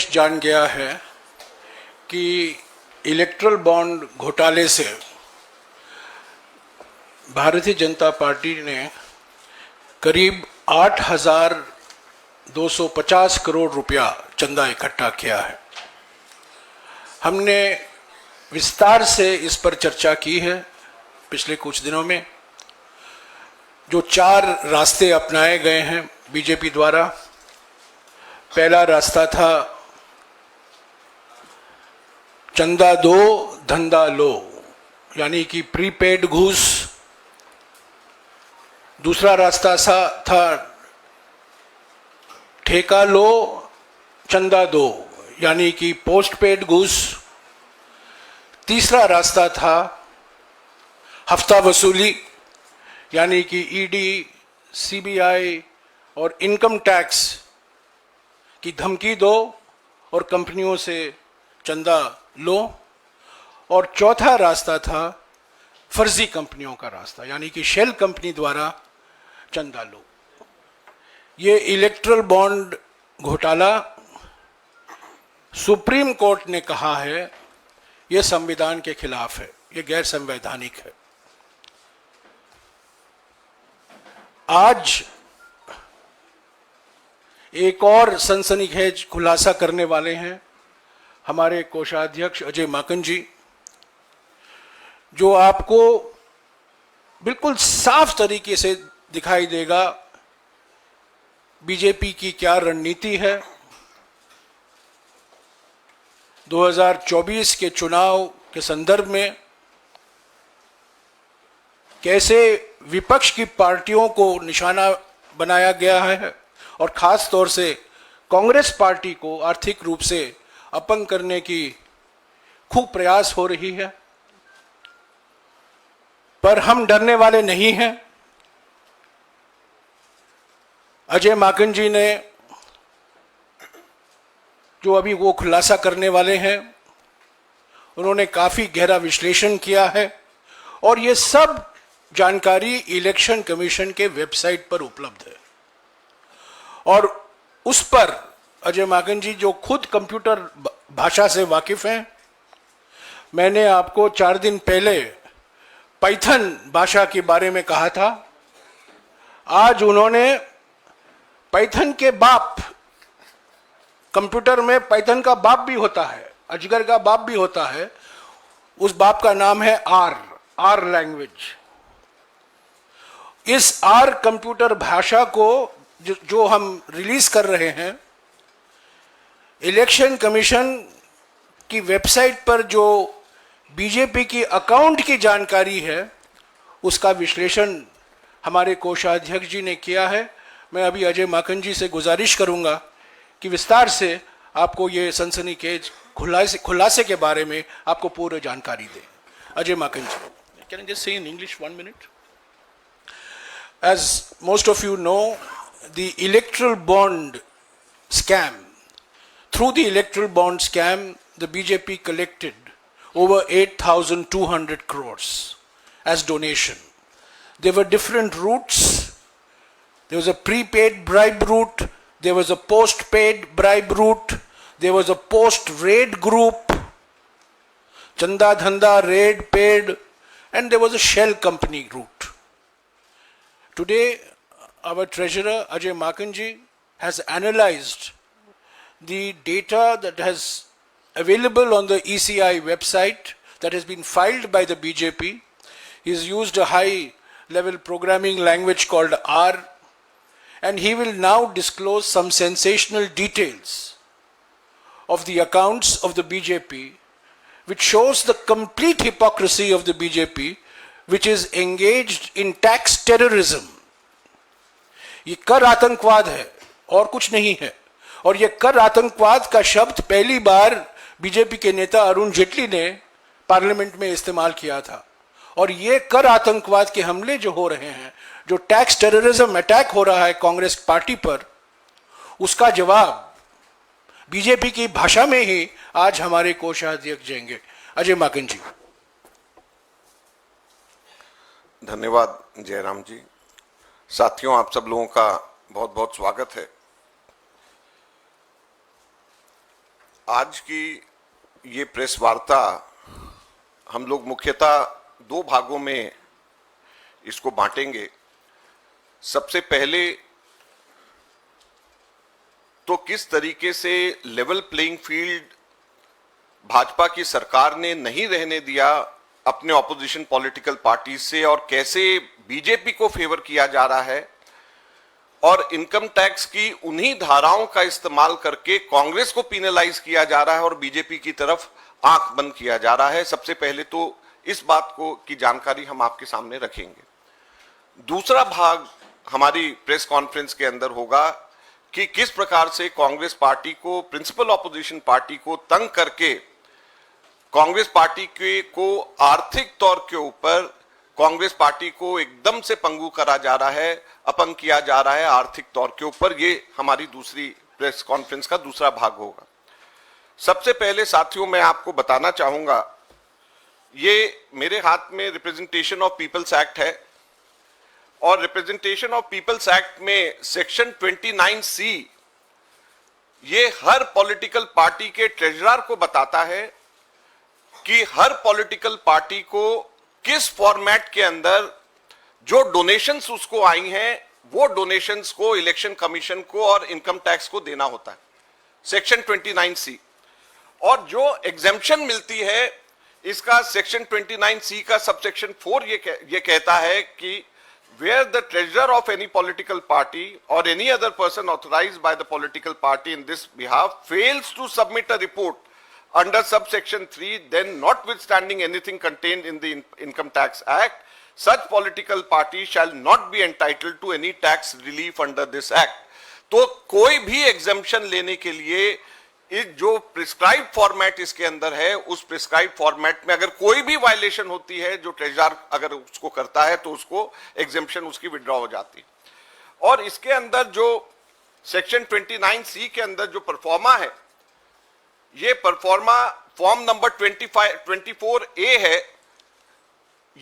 देश जान गया है कि इलेक्ट्रल बॉन्ड घोटाले से भारतीय जनता पार्टी ने करीब 8,250 करोड़ रुपया चंदा इकट्ठा किया है। हमने विस्तार से इस पर चर्चा की है पिछले कुछ दिनों में। जो 4 रास्ते अपनाए गए हैं बीजेपी द्वारा, पहला रास्ता था चंदा दो धंधा लो, यानी कि प्रीपेड घूस। दूसरा रास्ता था ठेका लो चंदा दो, यानी कि पोस्ट पेड घूस। तीसरा रास्ता था हफ्ता वसूली, यानी कि ईडी, सीबीआई और इनकम टैक्स की धमकी दो और कंपनियों से चंदा लो। और चौथा रास्ता था फर्जी कंपनियों का रास्ता, यानी कि शेल कंपनी द्वारा चंदा लो। ये इलेक्ट्रल बॉन्ड घोटाला सुप्रीम कोर्ट ने कहा है ये संविधान के खिलाफ है, ये गैर संवैधानिक है। आज एक और सनसनीखेज खुलासा करने वाले हैं हमारे कोषाध्यक्ष अजय माकन जी, जो आपको बिल्कुल साफ तरीके से दिखाई देगा बीजेपी की क्या रणनीति है। 2024 के चुनाव के संदर्भ में कैसे विपक्ष की पार्टियों को निशाना बनाया गया है और खास तौर से कांग्रेस पार्टी को आर्थिक रूप से अपंग करने की खूब प्रयास हो रही है। पर हम डरने वाले नहीं हैं। अजय माकन जी ने जो अभी वो खुलासा करने वाले हैं, उन्होंने काफी गहरा विश्लेषण किया है और ये सब जानकारी इलेक्शन कमीशन के वेबसाइट पर उपलब्ध है। और उस पर अजय माकन जी जो खुद कंप्यूटर भाषा से वाकिफ हैं, मैंने आपको 4 दिन पहले पाइथन भाषा के बारे में कहा था। आज उन्होंने पाइथन के बाप, कंप्यूटर में पाइथन का बाप भी होता है, अजगर का बाप भी होता है, उस बाप का नाम है आर लैंग्वेज। इस आर कंप्यूटर भाषा को जो हम रिलीज कर रहे हैं, इलेक्शन कमीशन की वेबसाइट पर जो बीजेपी की अकाउंट की जानकारी है, उसका विश्लेषण हमारे कोषाध्यक्ष जी ने किया है। मैं अभी अजय माकन जी से गुजारिश करूंगा कि विस्तार से आपको ये सनसनीखेज खुलासे के बारे में आपको पूरी जानकारी दें। Ajay Maken ji, can I just say in English 1 minute? As most of you know, the electoral bond scam, through the electoral bond scam, the BJP collected over 8,200 crores as donation. There were different routes. There was a prepaid bribe route, there was a post-paid bribe route, there was a post-raid group, Chanda Dhanda, raid, paid, and there was a shell company route. Today, our treasurer Ajay Makan ji has analyzed the data that has available on the ECI website that has been filed by the BJP. He's used a high-level programming language called R, and he will now disclose some sensational details of the accounts of the BJP, which shows the complete hypocrisy of the BJP, which is engaged in tax terrorism. ये कर आतंकवाद है और कुछ नहीं है। और ये कर आतंकवाद का शब्द पहली बार बीजेपी के नेता अरुण जेटली ने पार्लियामेंट में इस्तेमाल किया था। और ये कर आतंकवाद के हमले जो हो रहे हैं, जो टैक्स टेररिज्म अटैक हो रहा है कांग्रेस पार्टी पर, उसका जवाब बीजेपी की भाषा में ही आज हमारे कोषाध्यक्ष देंगे। अजय माकन जी। धन्यवाद जयराम जी। साथियों, आप सब लोगों का बहुत बहुत स्वागत है। आज की ये प्रेस वार्ता हम लोग मुख्यतः दो भागों में इसको बांटेंगे। सबसे पहले तो किस तरीके से लेवल प्लेइंग फील्ड भाजपा की सरकार ने नहीं रहने दिया अपने ऑपोजिशन पॉलिटिकल पार्टी से, और कैसे बीजेपी को फेवर किया जा रहा है और इनकम टैक्स की उन्हीं धाराओं का इस्तेमाल करके कांग्रेस को पिनलाइज किया जा रहा है और बीजेपी की तरफ आंख बंद किया जा रहा है। सबसे पहले तो इस बात को की जानकारी हम आपके सामने रखेंगे। दूसरा भाग हमारी प्रेस कॉन्फ्रेंस के अंदर होगा कि किस प्रकार से कांग्रेस पार्टी को, प्रिंसिपल ऑपोजिशन पार्टी को तंग करके कांग्रेस पार्टी को आर्थिक तौर के ऊपर कांग्रेस पार्टी को एकदम से पंगु करा जा रहा है, अपंग किया जा रहा है आर्थिक तौर के ऊपर। ये हमारी दूसरी प्रेस कॉन्फ्रेंस का दूसरा भाग होगा। सबसे पहले साथियों मैं आपको बताना चाहूंगा, ये मेरे हाथ में रिप्रेजेंटेशन ऑफ पीपल्स एक्ट है और रिप्रेजेंटेशन ऑफ पीपल्स एक्ट में सेक्शन 29C ये हर पॉलिटिकल पार्टी के ट्रेजरर को बताता है कि हर पॉलिटिकल पार्टी को किस फॉर्मेट के अंदर जो डोनेशंस उसको आई हैं वो डोनेशंस को इलेक्शन कमीशन को और इनकम टैक्स को देना होता है, सेक्शन 29C। और जो एग्जेम्पशन मिलती है इसका सेक्शन 29C का सबसेक्शन 4 ये कहता है कि where the treasurer of any political party or any other person authorized by the political party in this behalf fails to submit a report under subsection 3, then notwithstanding anything contained in the Income Tax Act, such political party shall not be entitled to any tax relief under this act. तो कोई भी exemption लेने के लिए इस जो prescribe format इसके अंदर है उस प्रिस्क्राइब फॉर्मेट में अगर कोई भी वायलेशन होती है, जो ट्रेजरर अगर उसको करता है तो उसको एग्जेम्पशन उसकी विड्रॉ हो जाती है। और इसके अंदर जो सेक्शन 29C के अंदर जो परफॉर्मा है, ये परफॉर्मा फॉर्म नंबर 24A है।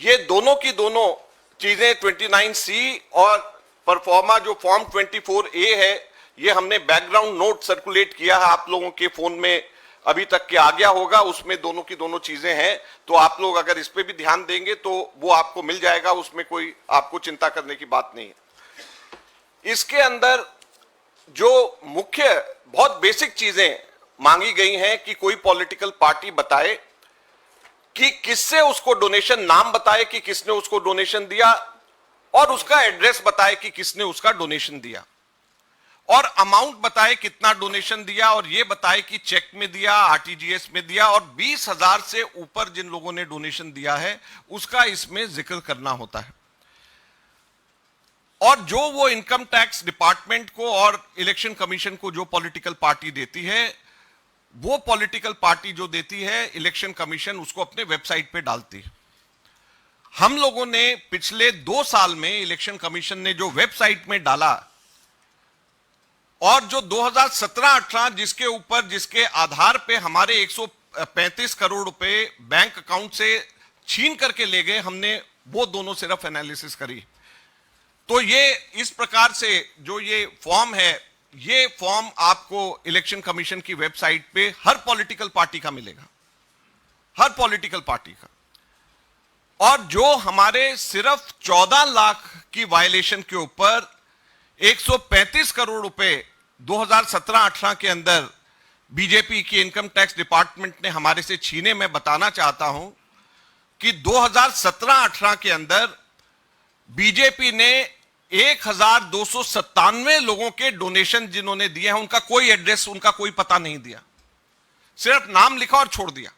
ये दोनों की दोनों चीजें 29C और परफॉर्मा जो फॉर्म 24A है, ये हमने बैकग्राउंड नोट सर्कुलेट किया है, आप लोगों के फोन में अभी तक के आ गया होगा, उसमें दोनों की दोनों चीजें हैं। तो आप लोग अगर इस पे भी ध्यान देंगे तो वो आपको मिल जाएगा, उसमें कोई आपको चिंता करने की बात नहीं है। इसके अंदर जो मुख्य बहुत बेसिक चीजें मांगी गई हैं कि कोई पॉलिटिकल पार्टी बताए कि किससे उसको डोनेशन, नाम बताए कि किसने उसको डोनेशन दिया और उसका एड्रेस बताए कि किसने उसका डोनेशन दिया, और अमाउंट बताए कितना डोनेशन दिया, और ये बताए कि चेक में दिया, आरटीजीएस में दिया, और 20,000 से ऊपर जिन लोगों ने डोनेशन दिया है उसका इसमें जिक्र करना होता है। और जो वो इनकम टैक्स डिपार्टमेंट को और इलेक्शन कमीशन को जो पॉलिटिकल पार्टी देती है, वो पॉलिटिकल पार्टी जो देती है इलेक्शन कमीशन उसको अपने वेबसाइट पे डालती है। हम लोगों ने पिछले 2 साल में इलेक्शन कमीशन ने जो वेबसाइट में डाला और जो 2017-18 जिसके आधार पे हमारे 135 करोड़ रुपए बैंक अकाउंट से छीन करके ले गए, हमने वो दोनों सिर्फ एनालिसिस करी। तो ये इस प्रकार से जो ये फॉर्म है, ये फॉर्म आपको इलेक्शन कमीशन की वेबसाइट पे हर पॉलिटिकल पार्टी का मिलेगा, हर पॉलिटिकल पार्टी का। और जो हमारे सिर्फ 14 लाख की वायलेशन के ऊपर 135 करोड़ रुपए 2017-18 के अंदर बीजेपी की इनकम टैक्स डिपार्टमेंट ने हमारे से छीने, मैं बताना चाहता हूं कि 2017-18 के अंदर बीजेपी ने 1297 लोगों के डोनेशन जिन्होंने दिए हैं उनका कोई एड्रेस, उनका कोई पता नहीं दिया, सिर्फ नाम लिखा और छोड़ दिया,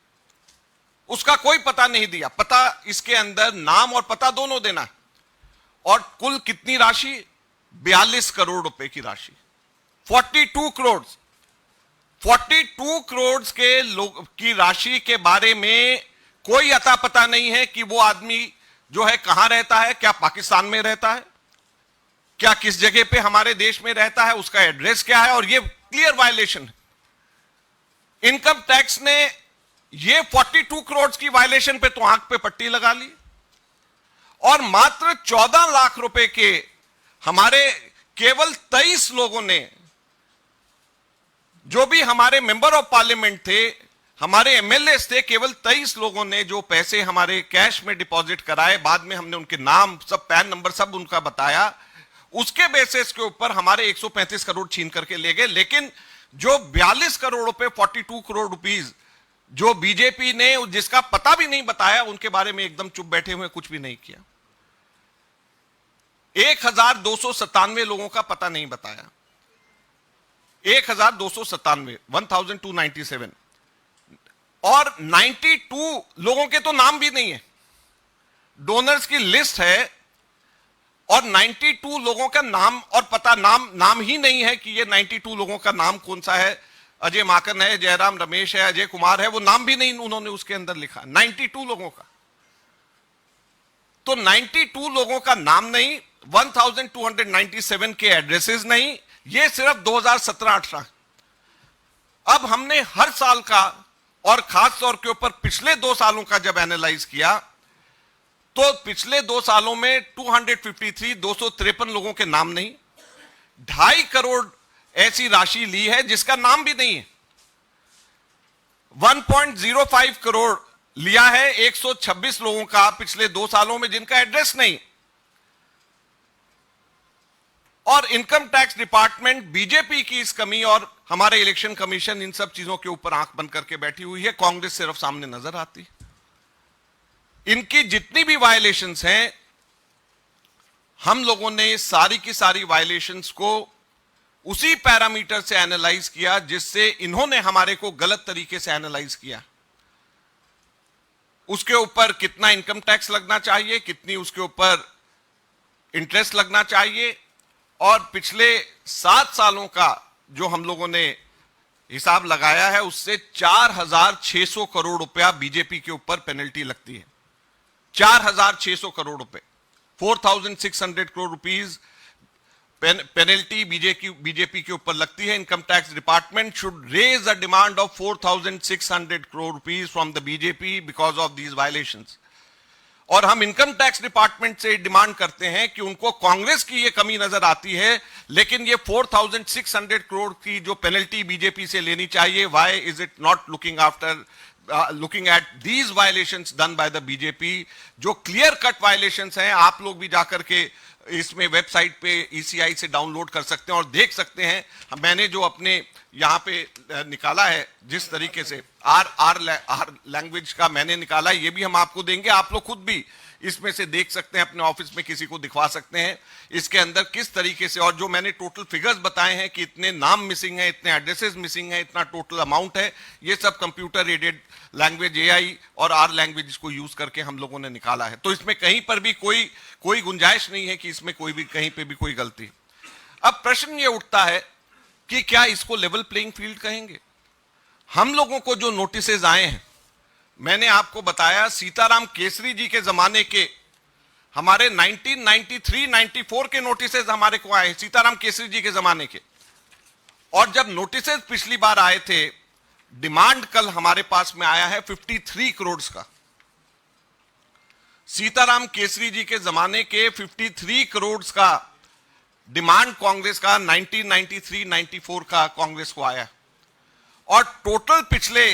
उसका कोई पता नहीं दिया। पता इसके अंदर नाम और पता दोनों देना है। और कुल कितनी राशि? 42 करोड़ रुपए की राशि, 42 करोड़ के लोग की राशि के बारे में कोई अता पता नहीं है कि वो आदमी जो है कहां रहता है, क्या पाकिस्तान में रहता है, क्या किस जगह पे हमारे देश में रहता है, उसका एड्रेस क्या है। और ये क्लियर वायलेशन है। इनकम टैक्स ने ये 42 करोड़ की वायलेशन पे तो आंख पे पट्टी लगा ली, और मात्र 14 लाख रुपए के हमारे केवल 23 लोगों ने जो भी हमारे मेंबर ऑफ पार्लियामेंट थे, हमारे एमएलए थे, केवल 23 लोगों ने जो पैसे हमारे कैश में डिपॉजिट कराए, बाद में हमने उनके नाम, सब पैन नंबर सब उनका बताया, उसके बेसिस के ऊपर हमारे 135 करोड़ छीन करके ले गए। लेकिन जो 42 करोड़ रुपए, 42 करोड़ रुपीस जो बीजेपी ने, जिसका पता भी नहीं बताया, उनके बारे में एकदम चुप बैठे हुए, कुछ भी नहीं किया। 1297 लोगों का पता नहीं बताया, 1297, 1297, और 92 लोगों के तो नाम भी नहीं है। डोनर्स की लिस्ट है और 92 लोगों का नाम और पता, नाम ही नहीं है कि ये 92 लोगों का नाम कौन सा है। अजय माकन है, जयराम रमेश है, अजय कुमार है, वो नाम भी नहीं उन्होंने उसके अंदर लिखा। 92 लोगों का, तो 92 लोगों का नाम नहीं, 1297 के एड्रेसेस नहीं, ये सिर्फ 2017-18। अब हमने हर साल का और खास तौर के ऊपर पिछले 2 सालों का जब एनालाइज किया, तो पिछले 2 सालों में 253 लोगों के नाम नहीं, 2.5 करोड़ ऐसी राशि ली है जिसका नाम भी नहीं है। 1.05 करोड़ लिया है 126 लोगों का पिछले 2 सालों में, जिनका एड्रेस नहीं। और इनकम टैक्स डिपार्टमेंट बीजेपी की इस कमी और हमारे इलेक्शन कमीशन इन सब चीजों के ऊपर आंख बंद करके बैठी हुई है। कांग्रेस सिर्फ सामने नजर आती। इनकी जितनी भी वायलेशंस हैं, हम लोगों ने सारी की सारी वायलेशंस को उसी पैरामीटर से एनालाइज किया जिससे इन्होंने हमारे को गलत तरीके से एनालाइज किया। उसके ऊपर कितना इनकम टैक्स लगना चाहिए, कितनी उसके ऊपर इंटरेस्ट लगना चाहिए, और पिछले 7 सालों का जो हम लोगों ने हिसाब लगाया है, उससे 4,600 करोड़ रुपया बीजेपी के ऊपर पेनल्टी लगती है। 4,600 करोड़ रुपए, 4,600 करोड़ रुपीज पेनल्टी बीजेपी के ऊपर लगती है। Income tax department should raise a demand of 4,600 crore rupees from the BJP because of these violations. और हम इनकम टैक्स डिपार्टमेंट से डिमांड करते हैं कि उनको कांग्रेस की ये कमी नजर आती है, लेकिन ये 4,600 करोड़ की जो पेनल्टी बीजेपी से लेनी चाहिए, why is it not looking at these violations done by the BJP, जो क्लियर कट वायलेशंस हैं। आप लोग भी जाकर के इसमें वेबसाइट पे ECI से डाउनलोड कर सकते हैं और देख सकते हैं। मैंने जो अपने यहाँ पे निकाला है, जिस तरीके से आर लैंग्वेज का मैंने निकाला है, ये भी हम आपको देंगे। आप लोग खुद भी इसमें से देख सकते हैं, अपने ऑफिस में किसी को दिखवा सकते हैं इसके अंदर किस तरीके से। और जो मैंने टोटल फिगर्स बताए हैं कि इतने नाम मिसिंग है, इतने एड्रेसेस मिसिंग है, इतना टोटल अमाउंट है, ये सब कंप्यूटर एडेड लैंग्वेज AI और R लैंग्वेज को यूज करके हम लोगों ने निकाला है। तो इसमें कहीं पर भी कोई गुंजाइश नहीं है कि इसमें कोई भी कहीं पे भी कोई गलती। अब प्रश्न ये उठता है कि क्या इसको लेवल प्लेइंग फील्ड कहेंगे? हम लोगों को जो नोटिसेज आए हैं, मैंने आपको बताया सीताराम केसरी जी के जमाने के हमारे 1993-94 के नोटिसेज हमारे को आए, सीताराम केसरी जी के जमाने के। और जब नोटिसेज पिछली बार आए थे, डिमांड कल हमारे पास में आया है 53 करोड़ का। सीताराम केसरी जी के जमाने के 53 करोड़ का डिमांड कांग्रेस का 1993-94 का कांग्रेस को आया। और टोटल पिछले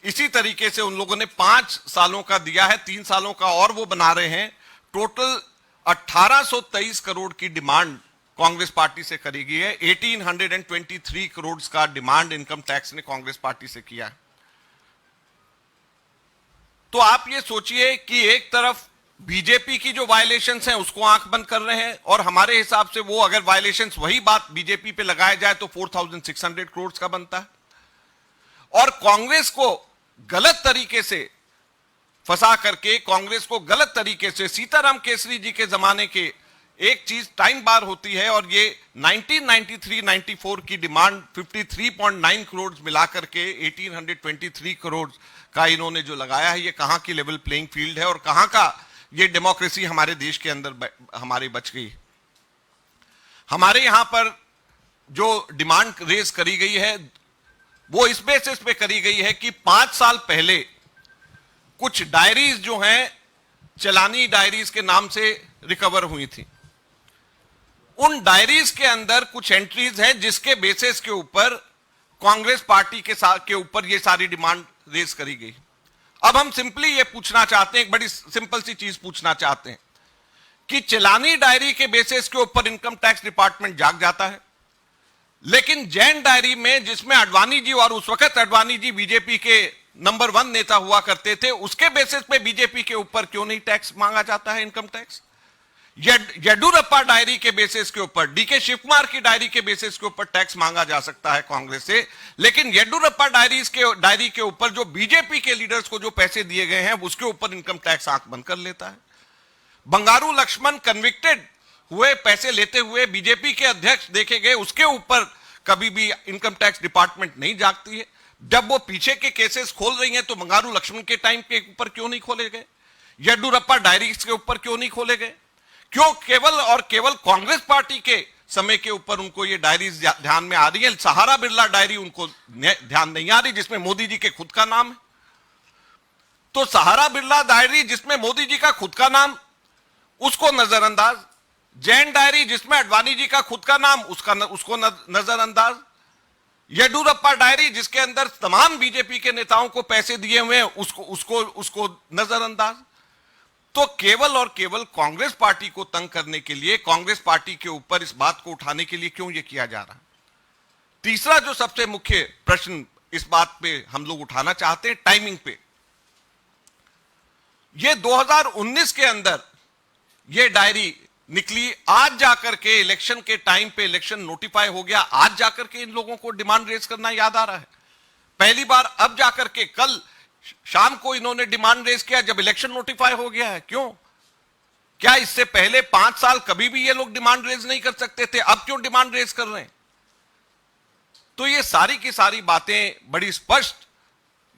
इसी तरीके से उन लोगों ने 5 सालों का दिया है, 3 सालों का और वो बना रहे हैं। टोटल 1823 करोड़ की डिमांड कांग्रेस पार्टी से करी गई है। 1823 करोड़ का डिमांड इनकम टैक्स ने कांग्रेस पार्टी से किया है। तो आप ये सोचिए कि एक तरफ बीजेपी की जो वायलेशंस हैं उसको आंख बंद कर रहे हैं, और हमारे हिसाब से वो अगर वायलेशंस वही बात बीजेपी पे लगाया जाए तो 4,600 करोड़ का बनता है। और कांग्रेस को गलत तरीके से फंसा करके, कांग्रेस को गलत तरीके से सीताराम केसरी जी के जमाने के एक चीज टाइम बार होती है, और ये 1993-94 की डिमांड 53.9 करोड़ मिलाकर के 1823 करोड़ का इन्होंने जो लगाया है, ये कहां की लेवल प्लेइंग फील्ड है और कहां का ये डेमोक्रेसी हमारे देश के अंदर हमारी बच गई। हमारे यहां पर जो डिमांड रेज करी गई है वो इस बेसिस पे करी गई है कि 5 साल पहले कुछ डायरीज जो हैं चलानी डायरीज के नाम से रिकवर हुई थी। उन डायरीज के अंदर कुछ एंट्रीज हैं जिसके बेसिस के ऊपर कांग्रेस पार्टी के ऊपर ये सारी डिमांड रेज करी गई। अब हम सिंपली ये पूछना चाहते हैं, एक बड़ी सिंपल सी चीज पूछना चाहते हैं कि चलानी डायरी के बेसिस के ऊपर इनकम टैक्स डिपार्टमेंट जाग जाता है, लेकिन जैन डायरी में जिसमें अडवाणी जी, और उस वक्त अडवाणी जी बीजेपी के नंबर 1 नेता हुआ करते थे, उसके बेसिस पे बीजेपी के ऊपर क्यों नहीं टैक्स मांगा जाता है, इनकम टैक्स? येडुरप्पा डायरी के बेसिस के ऊपर, डीके शिव कुमार की डायरी के बेसिस के ऊपर टैक्स मांगा जा सकता है कांग्रेस से, लेकिन येडुरप्पा डायरी के ऊपर जो बीजेपी के लीडर्स को जो पैसे दिए गए हैं उसके ऊपर इनकम टैक्स आंख बंद कर लेता है। बंगारू लक्ष्मण कन्विक्टेड हुए, पैसे लेते हुए बीजेपी के अध्यक्ष देखे गए, उसके ऊपर कभी भी इनकम टैक्स डिपार्टमेंट नहीं जागती है। जब वो पीछे के केसेस खोल रही हैं तो बंगारू लक्ष्मण के टाइम के ऊपर क्यों नहीं खोले गए? येडुरप्पा डायरीज के ऊपर क्यों नहीं खोले गए? क्यों केवल और केवल कांग्रेस पार्टी के समय के ऊपर उनको ये डायरीज ध्यान में आ रही है, सहारा बिरला डायरी उनको ध्यान नहीं आ रही जिसमें मोदी जी के खुद का नाम है? तो सहारा बिरला डायरी जिसमें मोदी जी का खुद का नाम, उसको नजरअंदाज। जैन डायरी जिसमें अडवाणी जी का खुद का नाम, उसको नजरअंदाज। येडुरप्पा डायरी जिसके अंदर तमाम बीजेपी के नेताओं को पैसे दिए हुए हैं, उसको नजरअंदाज। तो केवल और केवल कांग्रेस पार्टी को तंग करने के लिए, कांग्रेस पार्टी के ऊपर इस बात को उठाने के लिए क्यों यह किया जा रहा है? तीसरा जो सबसे मुख्य प्रश्न इस बात पे हम लोग उठाना चाहते हैं, टाइमिंग पे। ये 2019 के अंदर ये डायरी निकली, आज जाकर के इलेक्शन के टाइम पे इलेक्शन नोटिफाई हो गया, आज जाकर के इन लोगों को डिमांड रेज करना याद आ रहा है। पहली बार अब जाकर के कल शाम को इन्होंने डिमांड रेज किया जब इलेक्शन नोटिफाई हो गया है। क्यों? क्या इससे पहले 5 साल कभी भी ये लोग डिमांड रेज नहीं कर सकते थे? अब क्यों डिमांड रेज कर रहे हैं? तो ये सारी की सारी बातें बड़ी स्पष्ट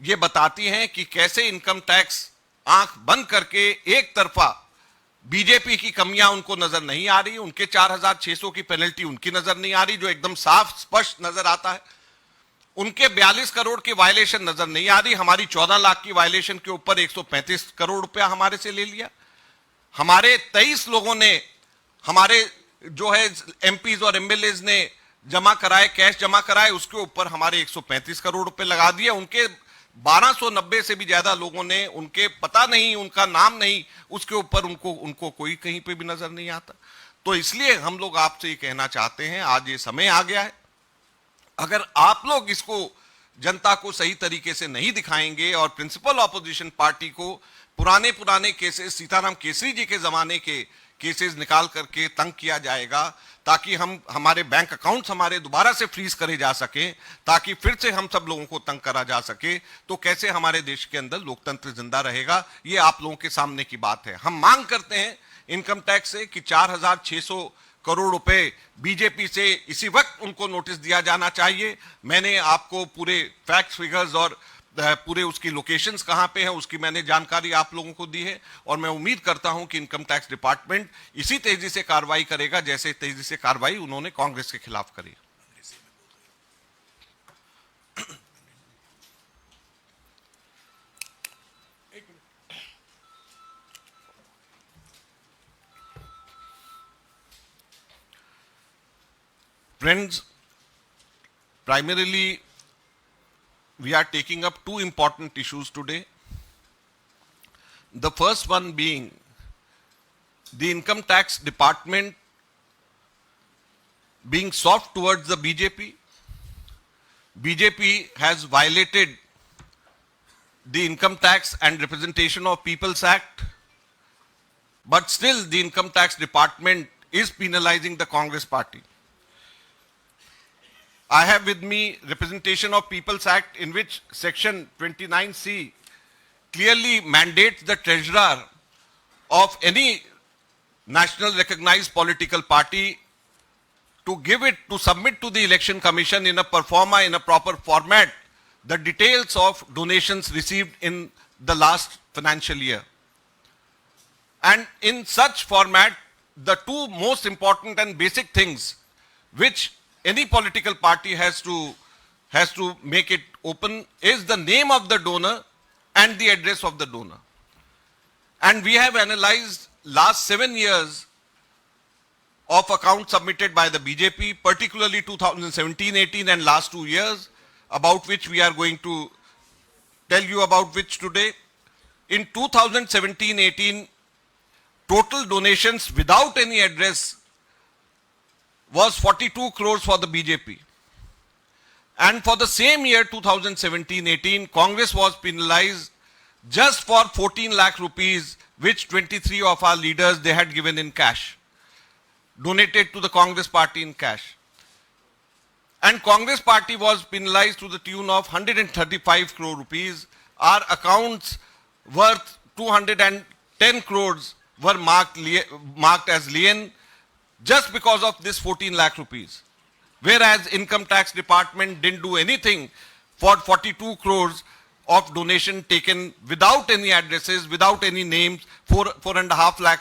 ये बताती हैं कि कैसे इनकम टैक्स आंख बंद करके एक तरफा बीजेपी की कमियां उनको नजर नहीं आ रही, उनके 4600 की पेनल्टी उनकी नजर नहीं आ रही जो एकदम साफ स्पष्ट नजर आता है, उनके 42 करोड़ की वायलेशन नजर नहीं आ रही, हमारी 14 लाख की वायलेशन के ऊपर 135 करोड़ रुपया हमारे से ले लिया, हमारे 23 लोगों ने, हमारे जो है एमपीज और एमएलएज ने जमा कराए, कैश जमा कराए, उसके ऊपर हमारे 135 करोड़ रुपए लगा दिए, उनके 1290 से भी ज्यादा लोगों ने, उनके पता नहीं, उनका नाम नहीं, उसके ऊपर उनको कोई कहीं पे भी नजर नहीं आता। तो इसलिए हम लोग आपसे ये कहना चाहते हैं, आज ये समय आ गया है, अगर आप लोग इसको जनता को सही तरीके से नहीं दिखाएंगे और प्रिंसिपल ऑपोजिशन पार्टी को पुराने केसेस, सीताराम केसरी जी के जमाने के केसेस निकाल करके तंग किया जाएगा ताकि हमारे बैंक अकाउंट्स हमारे दोबारा से फ्रीज करे जा सके, ताकि फिर से हम सब लोगों को तंग करा जा सके, तो कैसे हमारे देश के अंदर लोकतंत्र जिंदा रहेगा? ये आप लोगों के सामने की बात है। हम मांग करते हैं इनकम टैक्स से कि 4600 करोड़ रुपए बीजेपी से इसी वक्त उनको नोटिस दिया जाना चाहिए। मैंने आपको पूरे फैक्ट्स, फिगर्स और पूरे उसकी लोकेशंस कहां पे है उसकी मैंने जानकारी आप लोगों को दी है, और मैं उम्मीद करता हूं कि इनकम टैक्स डिपार्टमेंट इसी तेजी से कार्रवाई करेगा जैसे तेजी से कार्रवाई उन्होंने कांग्रेस के खिलाफ करी। Friends, primarily we are taking up two important issues today. The first one being the income tax department being soft towards the BJP. BJP has violated the Income Tax and Representation of People's Act, but still the Income Tax Department is penalizing the Congress party. I have with me Representation of People's Act, in which Section 29C clearly mandates the treasurer of any national recognized political party to submit to the Election Commission in a performa, in a proper format, the details of donations received in the last financial year. And in such format, the two most important and basic things which any political party has to make it open is the name of the donor and the address of the donor. And we have analyzed last 7 years of accounts submitted by the BJP, particularly 2017-18 and last 2 years. about which we are going to tell you about which today. In 2017-18, total donations without any address was 42 crores for the BJP. And for the same year, 2017-18, Congress was penalized just for 14 lakh rupees, which 23 of our leaders, they had given in cash, donated to the Congress party in cash. And Congress party was penalized to the tune of 135 crore rupees. Our accounts worth 210 crores were marked as lien just because of this 14 lakh rupees. Whereas Income Tax Department didn't do anything for 42 crores of donation taken without any addresses, without any names. 4.5 lakh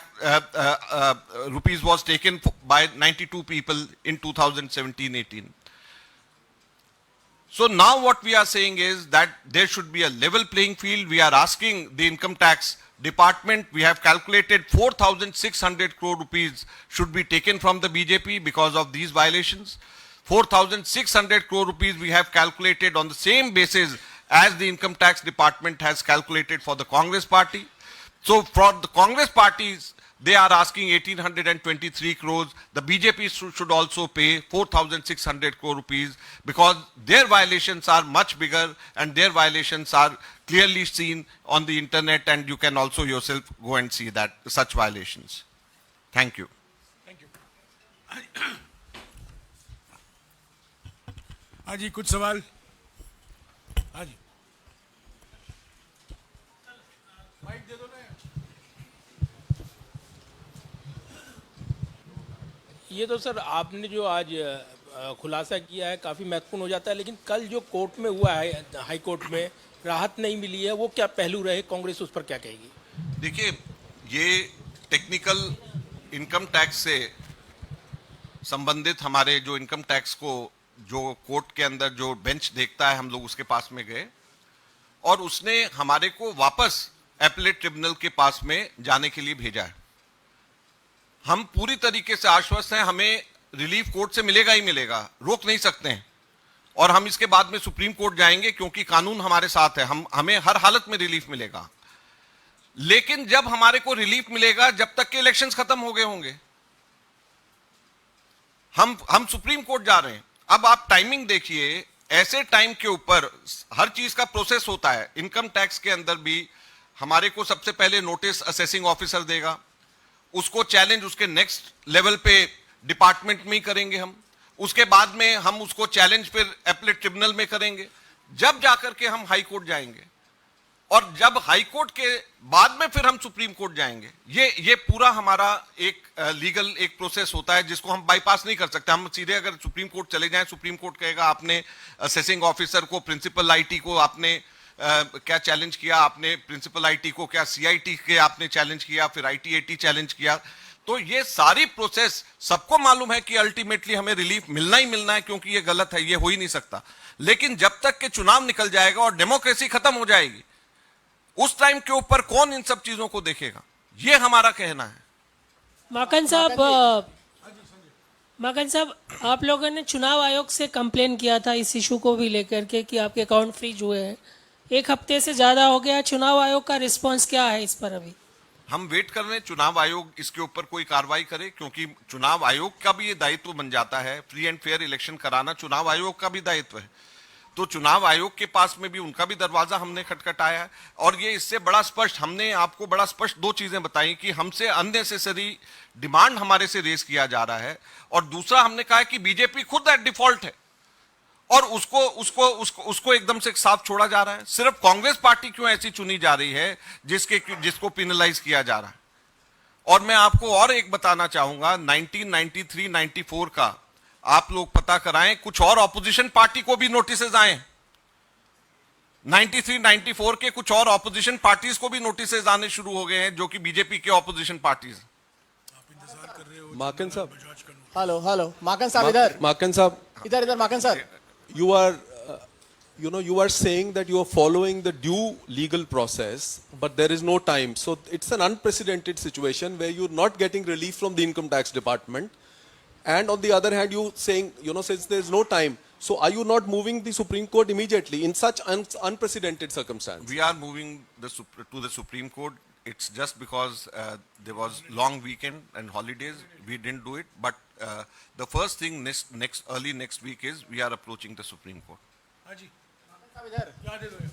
rupees was taken by 92 people in 2017-18. So now what we are saying is that there should be a level playing field. We are asking the Income Tax Department, we have calculated 4,600 crore rupees should be taken from the BJP because of these violations. 4,600 crore rupees we have calculated on the same basis as the Income Tax Department has calculated for the Congress party. So for the Congress parties, they are asking 1,823 crores. The BJP should also pay 4,600 crore rupees because their violations are much bigger and their violations are clearly seen on the internet, and you can also yourself go and see that such violations. Thank you. Thank you. हाँ जी, कुछ सवाल? हाँ जी, mic दे दो ना। ये तो sir आपने जो आज खुलासा किया है काफ़ी महत्वपूर्ण हो जाता है, लेकिन कल जो कोर्ट में हुआ है, हाई कोर्ट में राहत नहीं मिली है, वो क्या पहलू रहे? कांग्रेस उस पर क्या कहेगी? देखिए, ये टेक्निकल इनकम टैक्स से संबंधित हमारे जो इनकम टैक्स को जो कोर्ट के अंदर जो बेंच देखता है, हम लोग उसके पास में गए और उसने हमारे को वापस एपेलेट ट्रिब्यूनल के पास में जाने के लिए भेजा है। हम पूरी तरीके से आश्वस्त हैं, हमें रिलीफ कोर्ट से मिलेगा ही मिलेगा, रोक नहीं सकते हैं। और हम इसके बाद में सुप्रीम कोर्ट जाएंगे क्योंकि कानून हमारे साथ है, हमें हर हालत में रिलीफ मिलेगा। लेकिन जब हमारे को रिलीफ मिलेगा, जब तक के इलेक्शंस खत्म हो गए होंगे। हम सुप्रीम कोर्ट जा रहे हैं। अब आप टाइमिंग देखिए, ऐसे टाइम के ऊपर हर चीज का प्रोसेस होता है। इनकम टैक्स के अंदर भी हमारे को सबसे पहले नोटिस असेसिंग ऑफिसर देगा, उसको चैलेंज उसके नेक्स्ट लेवल पे डिपार्टमेंट में ही करेंगे हम, उसके बाद में हम उसको चैलेंज फिर एपेलेट ट्रिब्यूनल में करेंगे, जब जाकर के हम हाई कोर्ट जाएंगे और जब हाई कोर्ट के बाद में फिर हम सुप्रीम कोर्ट जाएंगे। ये पूरा हमारा एक लीगल एक प्रोसेस होता है जिसको हम बाईपास नहीं कर सकते। हम सीधे अगर सुप्रीम कोर्ट चले जाएं, सुप्रीम कोर्ट कहेगा आपने असेसिंग ऑफिसर को, प्रिंसिपल आईटी को आपने क्या चैलेंज किया, आपने प्रिंसिपल आईटी को क्या सीआईटी के आपने चैलेंज किया, फिर आईटीएटी चैलेंज किया। तो ये सारी प्रोसेस सबको मालूम है कि अल्टीमेटली हमें रिलीफ मिलना ही मिलना है, क्योंकि ये गलत है, ये हो ही नहीं सकता। लेकिन जब तक के चुनाव निकल जाएगा और डेमोक्रेसी खत्म हो जाएगी, उस टाइम के ऊपर कौन इन सब चीजों को देखेगा, ये हमारा कहना है। माकन साहब, आप लोगों ने चुनाव आयोग से कंप्लेन किया था इस इशू को भी लेकर के कि आपके अकाउंट फ्रीज हुए हैं। एक हफ्ते से ज्यादा हो गया, चुनाव आयोग का रिस्पांस क्या है इस पर? अभी हम वेट कर रहे हैं चुनाव आयोग इसके ऊपर कोई कार्रवाई करे, क्योंकि चुनाव आयोग का भी ये दायित्व बन जाता है, फ्री एंड फेयर इलेक्शन कराना चुनाव आयोग का भी दायित्व है। तो चुनाव आयोग के पास में भी उनका भी दरवाजा हमने खटखटाया है। और ये इससे बड़ा स्पष्ट, हमने आपको बड़ा स्पष्ट दो चीजें बताई कि हमसे अननेसेसरी डिमांड हमारे से रेस किया जा रहा है, और दूसरा हमने कहा कि बीजेपी खुद एट डिफॉल्ट है और उसको एकदम से साफ छोड़ा जा रहा है। सिर्फ कांग्रेस पार्टी क्यों ऐसी चुनी जा रही है जिसको पिनलाइज किया जा रहा है? और मैं आपको और एक बताना चाहूंगा, 1993-94 का आप लोग पता कराएं, कुछ और ऑपोजिशन पार्टी को भी नोटिसेस आए। 93-94 के कुछ और ऑपोजिशन पार्टीज को भी नोटिसेस आने शुरू हो गए हैं, जो कि बीजेपी के ऑपोजिशन पार्टीज। माकन साहब, हेलो माकन साहब इधर, माकन साहब इधर माकन साहब, you are saying that you are following the due legal process, but there is no time. So it's an unprecedented situation where you're not getting relief from the income tax department, and on the other hand you saying, since there's no time, So are you not moving the Supreme Court immediately in such unprecedented circumstances? We are moving to the Supreme Court. It's just because there was long weekend and holidays, we didn't do it. But the first thing early next week is we are approaching the Supreme Court. हाँ जी, साहब इधर यहाँ दे दो ये।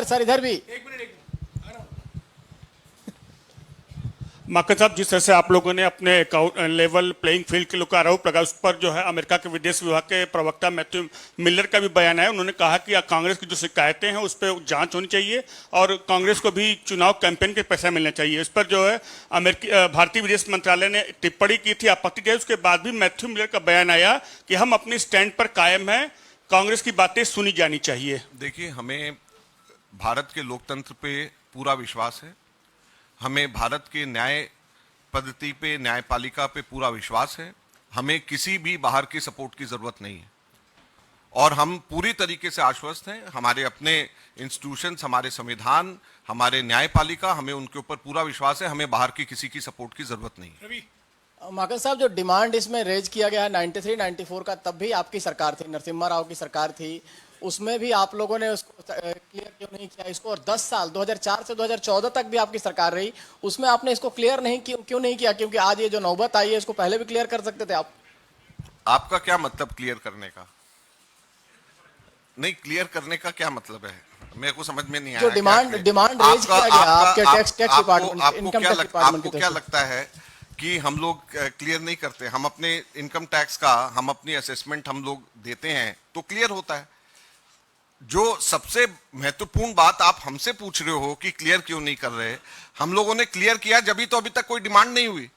Sir इधर भी एक minute आ रहा हूँ। माकन साहब, जिस तरह से आप लोगों ने अपने अकाउंट लेवल प्लेइंग फील्ड के लोग आरोप लगा, उस पर जो है अमेरिका के विदेश विभाग के प्रवक्ता मैथ्यू मिलर का भी बयान है। उन्होंने कहा कि कांग्रेस की जो शिकायतें हैं उस पर जांच होनी चाहिए और कांग्रेस को भी चुनाव कैंपेन के पैसा मिलना चाहिए। इस पर जो है भारतीय विदेश मंत्रालय ने टिप्पणी की थी, आपत्ति दी। उसके बाद भी मैथ्यू मिलर का बयान आया कि हम अपनी स्टैंड पर कायम हैं, कांग्रेस की बातें सुनी जानी चाहिए। देखिए, हमें भारत के लोकतंत्र पे पूरा विश्वास है, हमें भारत के न्याय पद्धति पे, न्यायपालिका पे पूरा विश्वास है। हमें किसी भी बाहर की सपोर्ट की जरूरत नहीं है और हम पूरी तरीके से आश्वस्त हैं। हमारे अपने इंस्टीट्यूशंस, हमारे संविधान, हमारे न्यायपालिका, हमें उनके ऊपर पूरा विश्वास है। हमें बाहर की किसी की सपोर्ट की जरूरत नहीं है। माकन साहब, जो डिमांड इसमें रेज किया गया है 93-94 का, तब भी आपकी सरकार थी, नरसिम्हा राव की सरकार थी, उसमें भी आप लोगों ने उसको क्लियर क्यों नहीं किया इसको? और 10 साल 2004 से 2014 तक भी आपकी सरकार रही, उसमें आपने इसको क्लियर नहीं क्यों नहीं किया? क्योंकि आज ये जो नौबत आई है इसको पहले भी क्लियर कर सकते थे आप। आपका क्या मतलब क्लियर करने का? नहीं, क्लियर करने का क्या मतलब है? मेरे को समझ में नहीं आया। जो डिमांड रेज किया गया आपके tax department, income tax department की आपको क्या लगता है कि हम लोग क्लियर नहीं करते? हम अपने इनकम टैक्स का, हम अपनी असेसमेंट हम लोग देते हैं तो क्लियर होता है। जो सबसे महत्वपूर्ण बात आप हमसे पूछ रहे हो कि क्लियर क्यों नहीं कर रहे, हम लोगों ने क्लियर किया जब तो अभी तक कोई डिमांड नहीं हुई।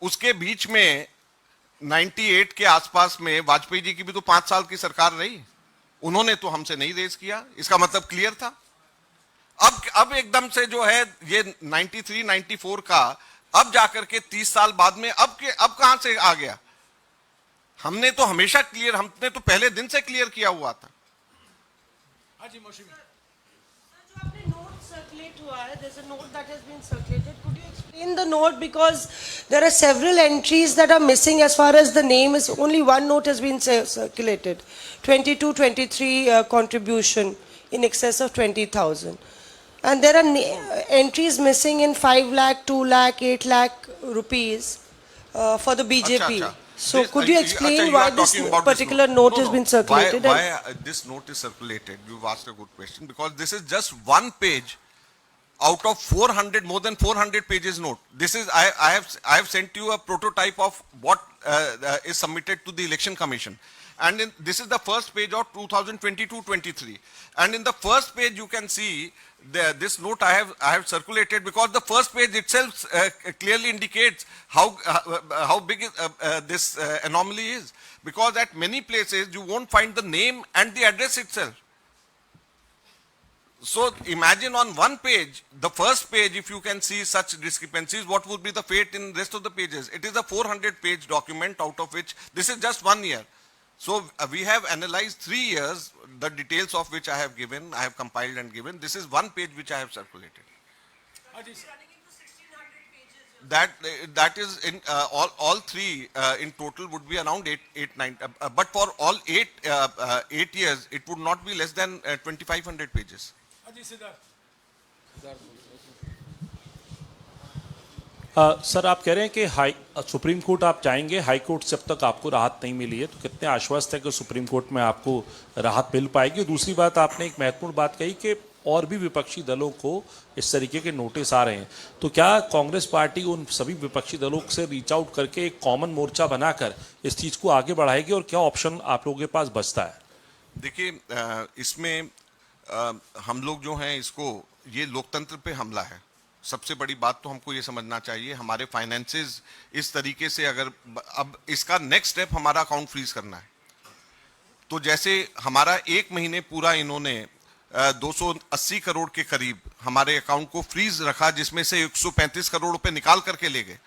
उसके बीच में 98 के आसपास में वाजपेयी जी की भी तो 5 साल की सरकार रही, उन्होंने तो हमसे नहीं रेज किया, इसका मतलब क्लियर था। अब एकदम से जो है ये 93-94 का अब जाकर के 30 साल बाद में अब कहां से आ गया? हमने तो हमेशा क्लियर, हमने तो पहले दिन से क्लियर किया हुआ था। हाँ जी, मौसमी। जो आपने नोट सर्कुलेट हुआ है, there's a note that has been circulated. Could you explain the note, because there are several entries that are missing as far as the name is. Only one note has been circulated. 22-23 contribution in excess of 20,000, and there are entries missing in 5 lakh, 2 lakh, 8 lakh rupees for the BJP. अच्छा। So could you explain you why are this talking about particular this note has been circulated? Why this note is circulated? You've asked a good question, because this is just one page out of 400, more than 400 pages note. This is I have sent you a prototype of what is submitted to the Election Commission, and this is the first page of 2022-23, and in the first page you can see this note I have circulated, because the first page itself clearly indicates how big this anomaly is, because at many places you won't find the name and the address itself. So imagine on one page, the first page, if you can see such discrepancies, what would be the fate in rest of the pages? It is a 400-page document, out of which this is just 1 year. So we have analyzed 3 years, the details of which I have given, I have compiled and given. This is one page which I have circulated. That is in all three in total would be around 8-9. But for all 8 years, it would not be less than 2,500 pages. Sir, आप कह रहे हैं कि supreme court आप जाएंगे, high court से अब तक आपको राहत नहीं मिली है, तो कितने आश्वस्त है कि सुप्रीम कोर्ट में आपको राहत मिल पाएगी? दूसरी बात, आपने एक महत्वपूर्ण बात कही कि और भी विपक्षी दलों को इस तरीके के नोटिस आ रहे हैं, तो क्या कांग्रेस पार्टी उन सभी विपक्षी दलों से रीच आउट करके एक कॉमन मोर्चा बनाकर इस चीज़ को आगे बढ़ाएगी, और क्या ऑप्शन आप लोगों के पास बचता है? देखिए, इसमें हम लोग जो हैं, इसको ये लोकतंत्र पे हमला है। सबसे बड़ी बात तो हमको ये समझना चाहिए, हमारे फाइनेंसेस इस तरीके से, अगर अब इसका नेक्स्ट स्टेप हमारा अकाउंट फ्रीज करना है, तो जैसे हमारा 1 महीने पूरा इन्होंने 280 करोड़ के करीब हमारे अकाउंट को फ्रीज रखा, जिसमें से 135 करोड़ रुपए निकाल करके ले गए।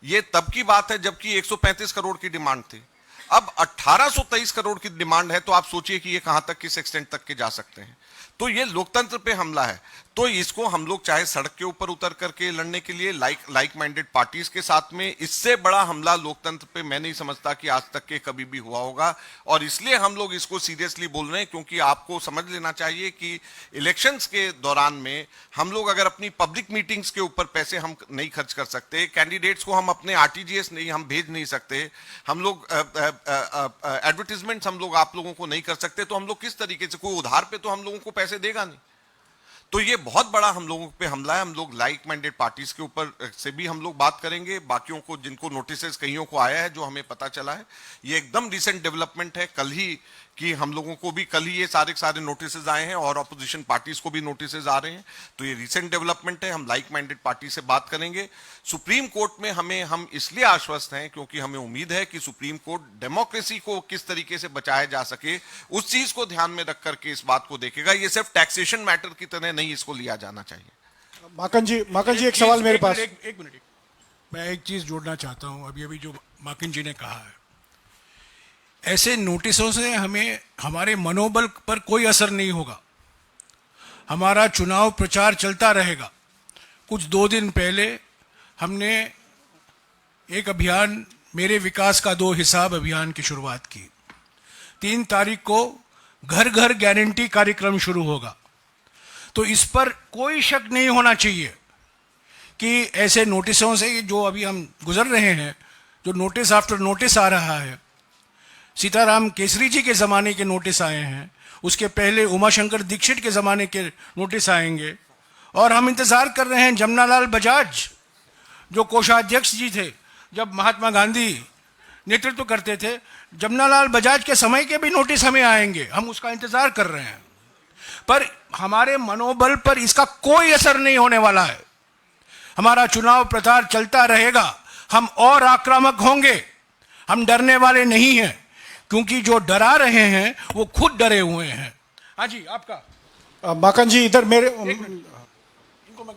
ये तब की बात है जबकि 135 करोड़ की डिमांड थी। अब 1823 करोड़ की डिमांड है, तो आप सोचिए कि ये कहां तक, किस एक्सटेंट तक के जा सकते हैं। तो ये लोकतंत्र पे हमला है। तो इसको हम लोग चाहे सड़क के ऊपर उतर करके लड़ने के लिए लाइक माइंडेड पार्टीज के साथ में, इससे बड़ा हमला लोकतंत्र पे मैं नहीं समझता कि आज तक के कभी भी हुआ होगा। और इसलिए हम लोग इसको सीरियसली बोल रहे हैं, क्योंकि आपको समझ लेना चाहिए कि इलेक्शंस के दौरान में हम लोग अगर अपनी पब्लिक मीटिंग्स के ऊपर पैसे हम नहीं खर्च कर सकते, कैंडिडेट्स को हम अपने आरटीजीएस नहीं हम भेज नहीं सकते, हम लोग एडवर्टीजमेंट्स हम लोग आप लोगों को नहीं कर सकते, तो हम लोग किस तरीके से, कोई उधार पे तो हम लोगों को पैसे देगा नहीं। तो ये बहुत बड़ा हम लोगों पे हमला है। हम लोग लाइक माइंडेड पार्टीज के ऊपर से भी हम लोग बात करेंगे, बाकियों को जिनको नोटिसेस कईयों को आया है, जो हमें पता चला है, ये एकदम रिसेंट डेवलपमेंट है। कल ही कि हम लोगों को भी कल ही ये सारे नोटिसेस आए हैं और अपोजिशन पार्टीज को भी नोटिसेस आ रहे हैं, तो ये रिसेंट डेवलपमेंट है। हम लाइक माइंडेड पार्टी से बात करेंगे। सुप्रीम कोर्ट में हम इसलिए आश्वस्त हैं क्योंकि हमें उम्मीद है कि सुप्रीम कोर्ट डेमोक्रेसी को किस तरीके से बचाया जा सके उस चीज को ध्यान में रख करके इस बात को देखेगा। ये सिर्फ टैक्सेशन मैटर की तरह नहीं इसको लिया जाना चाहिए। माकन जी एक सवाल मेरे पास। एक मिनट, मैं एक चीज जोड़ना चाहता हूं। अभी जो माकिन जी ने कहा है, ऐसे नोटिसों से हमें हमारे मनोबल पर कोई असर नहीं होगा। हमारा चुनाव प्रचार चलता रहेगा। कुछ 2 दिन पहले हमने एक अभियान, मेरे विकास का 2 हिसाब अभियान की शुरुआत की। 3 तारीख को घर घर गारंटी कार्यक्रम शुरू होगा। तो इस पर कोई शक नहीं होना चाहिए कि ऐसे नोटिसों से जो अभी हम गुजर रहे हैं, जो नोटिस आफ्टर नोटिस आ रहा है, सीताराम केसरी जी के ज़माने के नोटिस आए हैं, उसके पहले उमाशंकर दीक्षित के ज़माने के नोटिस आएंगे, और हम इंतज़ार कर रहे हैं जमनालाल बजाज जो कोषाध्यक्ष जी थे जब महात्मा गांधी नेतृत्व करते थे, जमनालाल बजाज के समय के भी नोटिस हमें आएंगे। हम उसका इंतज़ार कर रहे हैं, पर हमारे मनोबल पर इसका कोई असर नहीं होने वाला है। हमारा चुनाव प्रचार चलता रहेगा। हम और आक्रामक होंगे, हम डरने वाले नहीं हैं, क्योंकि जो डरा रहे हैं वो खुद डरे हुए हैं। हाँ जी, आपका। माकन जी इधर मेरे इनको मैं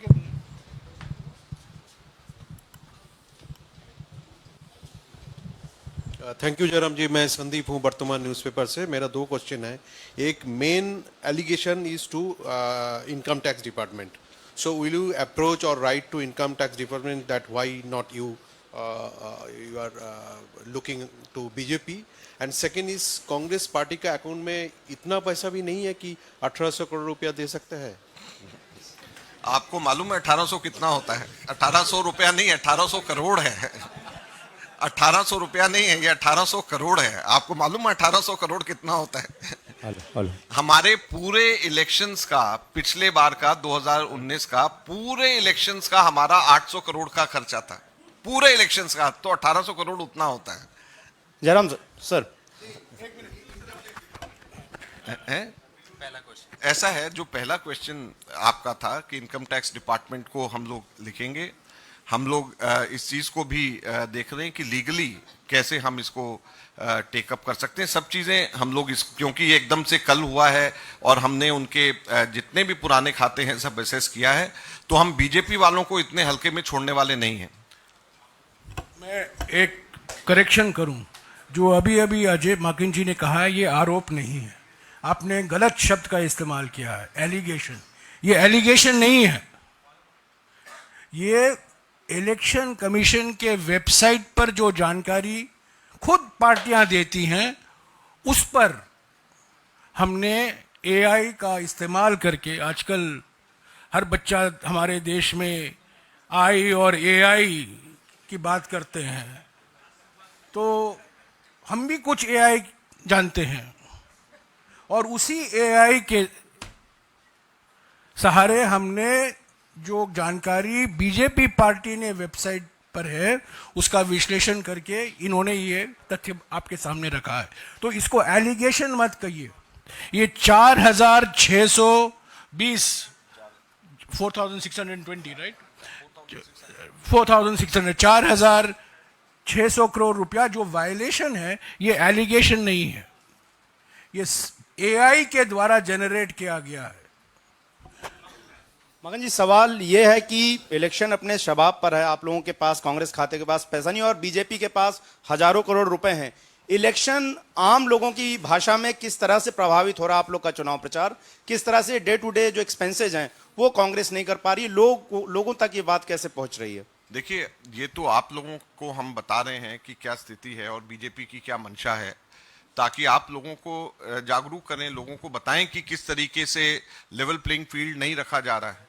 थैंक यू जयराम जी। मैं संदीप हूँ वर्तमान न्यूज़पेपर से। मेरा 2 क्वेश्चन है। एक main allegation is to income tax department. So will you approach or write to income tax department that why not you are looking to BJP? And second is, Congress party का account में इतना पैसा भी नहीं है कि 1800 करोड़ रुपया दे सकते हैं। आपको मालूम है 1800 कितना होता है? 1800 रुपया नहीं, 1800 करोड़ है। 1800 रुपया नहीं है, ये 1800 करोड़ है। आपको मालूम है 1800 करोड़ कितना होता है? हमारे पूरे इलेक्शंस का, पिछले बार का 2019 का पूरे इलेक्शंस का हमारा 800 करोड़ का खर्चा था, पूरे इलेक्शंस का। तो 1800 करोड़ उतना होता है। जयराम सर, ऐसा है, जो पहला क्वेश्चन आपका था कि इनकम टैक्स डिपार्टमेंट को हम लोग लिखेंगे। हम लोग इस चीज को भी देख रहे हैं कि लीगली कैसे हम इसको टेकअप कर सकते हैं। सब चीजें हम लोग क्योंकि ये एकदम से कल हुआ है और हमने उनके जितने भी पुराने खाते हैं सब असेस किया है, तो हम बीजेपी वालों को इतने हल्के में छोड़ने वाले नहीं हैं। मैं एक करेक्शन करूं, जो अभी अजय माकिन जी ने कहा है, ये आरोप नहीं है। आपने गलत शब्द का इस्तेमाल किया है, एलिगेशन। ये एलिगेशन नहीं है, ये इलेक्शन कमीशन के वेबसाइट पर जो जानकारी खुद पार्टियां देती हैं उस पर हमने एआई का इस्तेमाल करके, आजकल हर बच्चा हमारे देश में आई और एआई की बात करते हैं, तो हम भी कुछ एआई जानते हैं और उसी एआई के सहारे हमने जो जानकारी बीजेपी पार्टी ने वेबसाइट पर है उसका विश्लेषण करके इन्होंने ये तथ्य आपके सामने रखा है। तो इसको एलिगेशन मत कहिए। ये 4620 4620 राइट, 4600 करोड़ रुपया जो वायलेशन है, ये एलिगेशन नहीं है, ये एआई के द्वारा जनरेट किया गया है। मगन जी, सवाल ये है कि इलेक्शन अपने शबाब पर है, आप लोगों के पास, कांग्रेस खाते के पास पैसा नहीं और बीजेपी के पास हजारों करोड़ रुपए हैं। इलेक्शन आम लोगों की भाषा में किस तरह से प्रभावित हो रहा है आप लोग का चुनाव प्रचार, किस तरह से डे टू डे जो एक्सपेंसेज हैं वो कांग्रेस नहीं कर पा रही, लोगों तक ये बात कैसे पहुंच रही है? देखिए, ये तो आप लोगों को हम बता रहे हैं कि क्या स्थिति है और बीजेपी की क्या मंशा है, ताकि आप लोगों को जागरूक करें, लोगों को बताएं कि किस तरीके से लेवल प्लेइंग फील्ड नहीं रखा जा रहा है।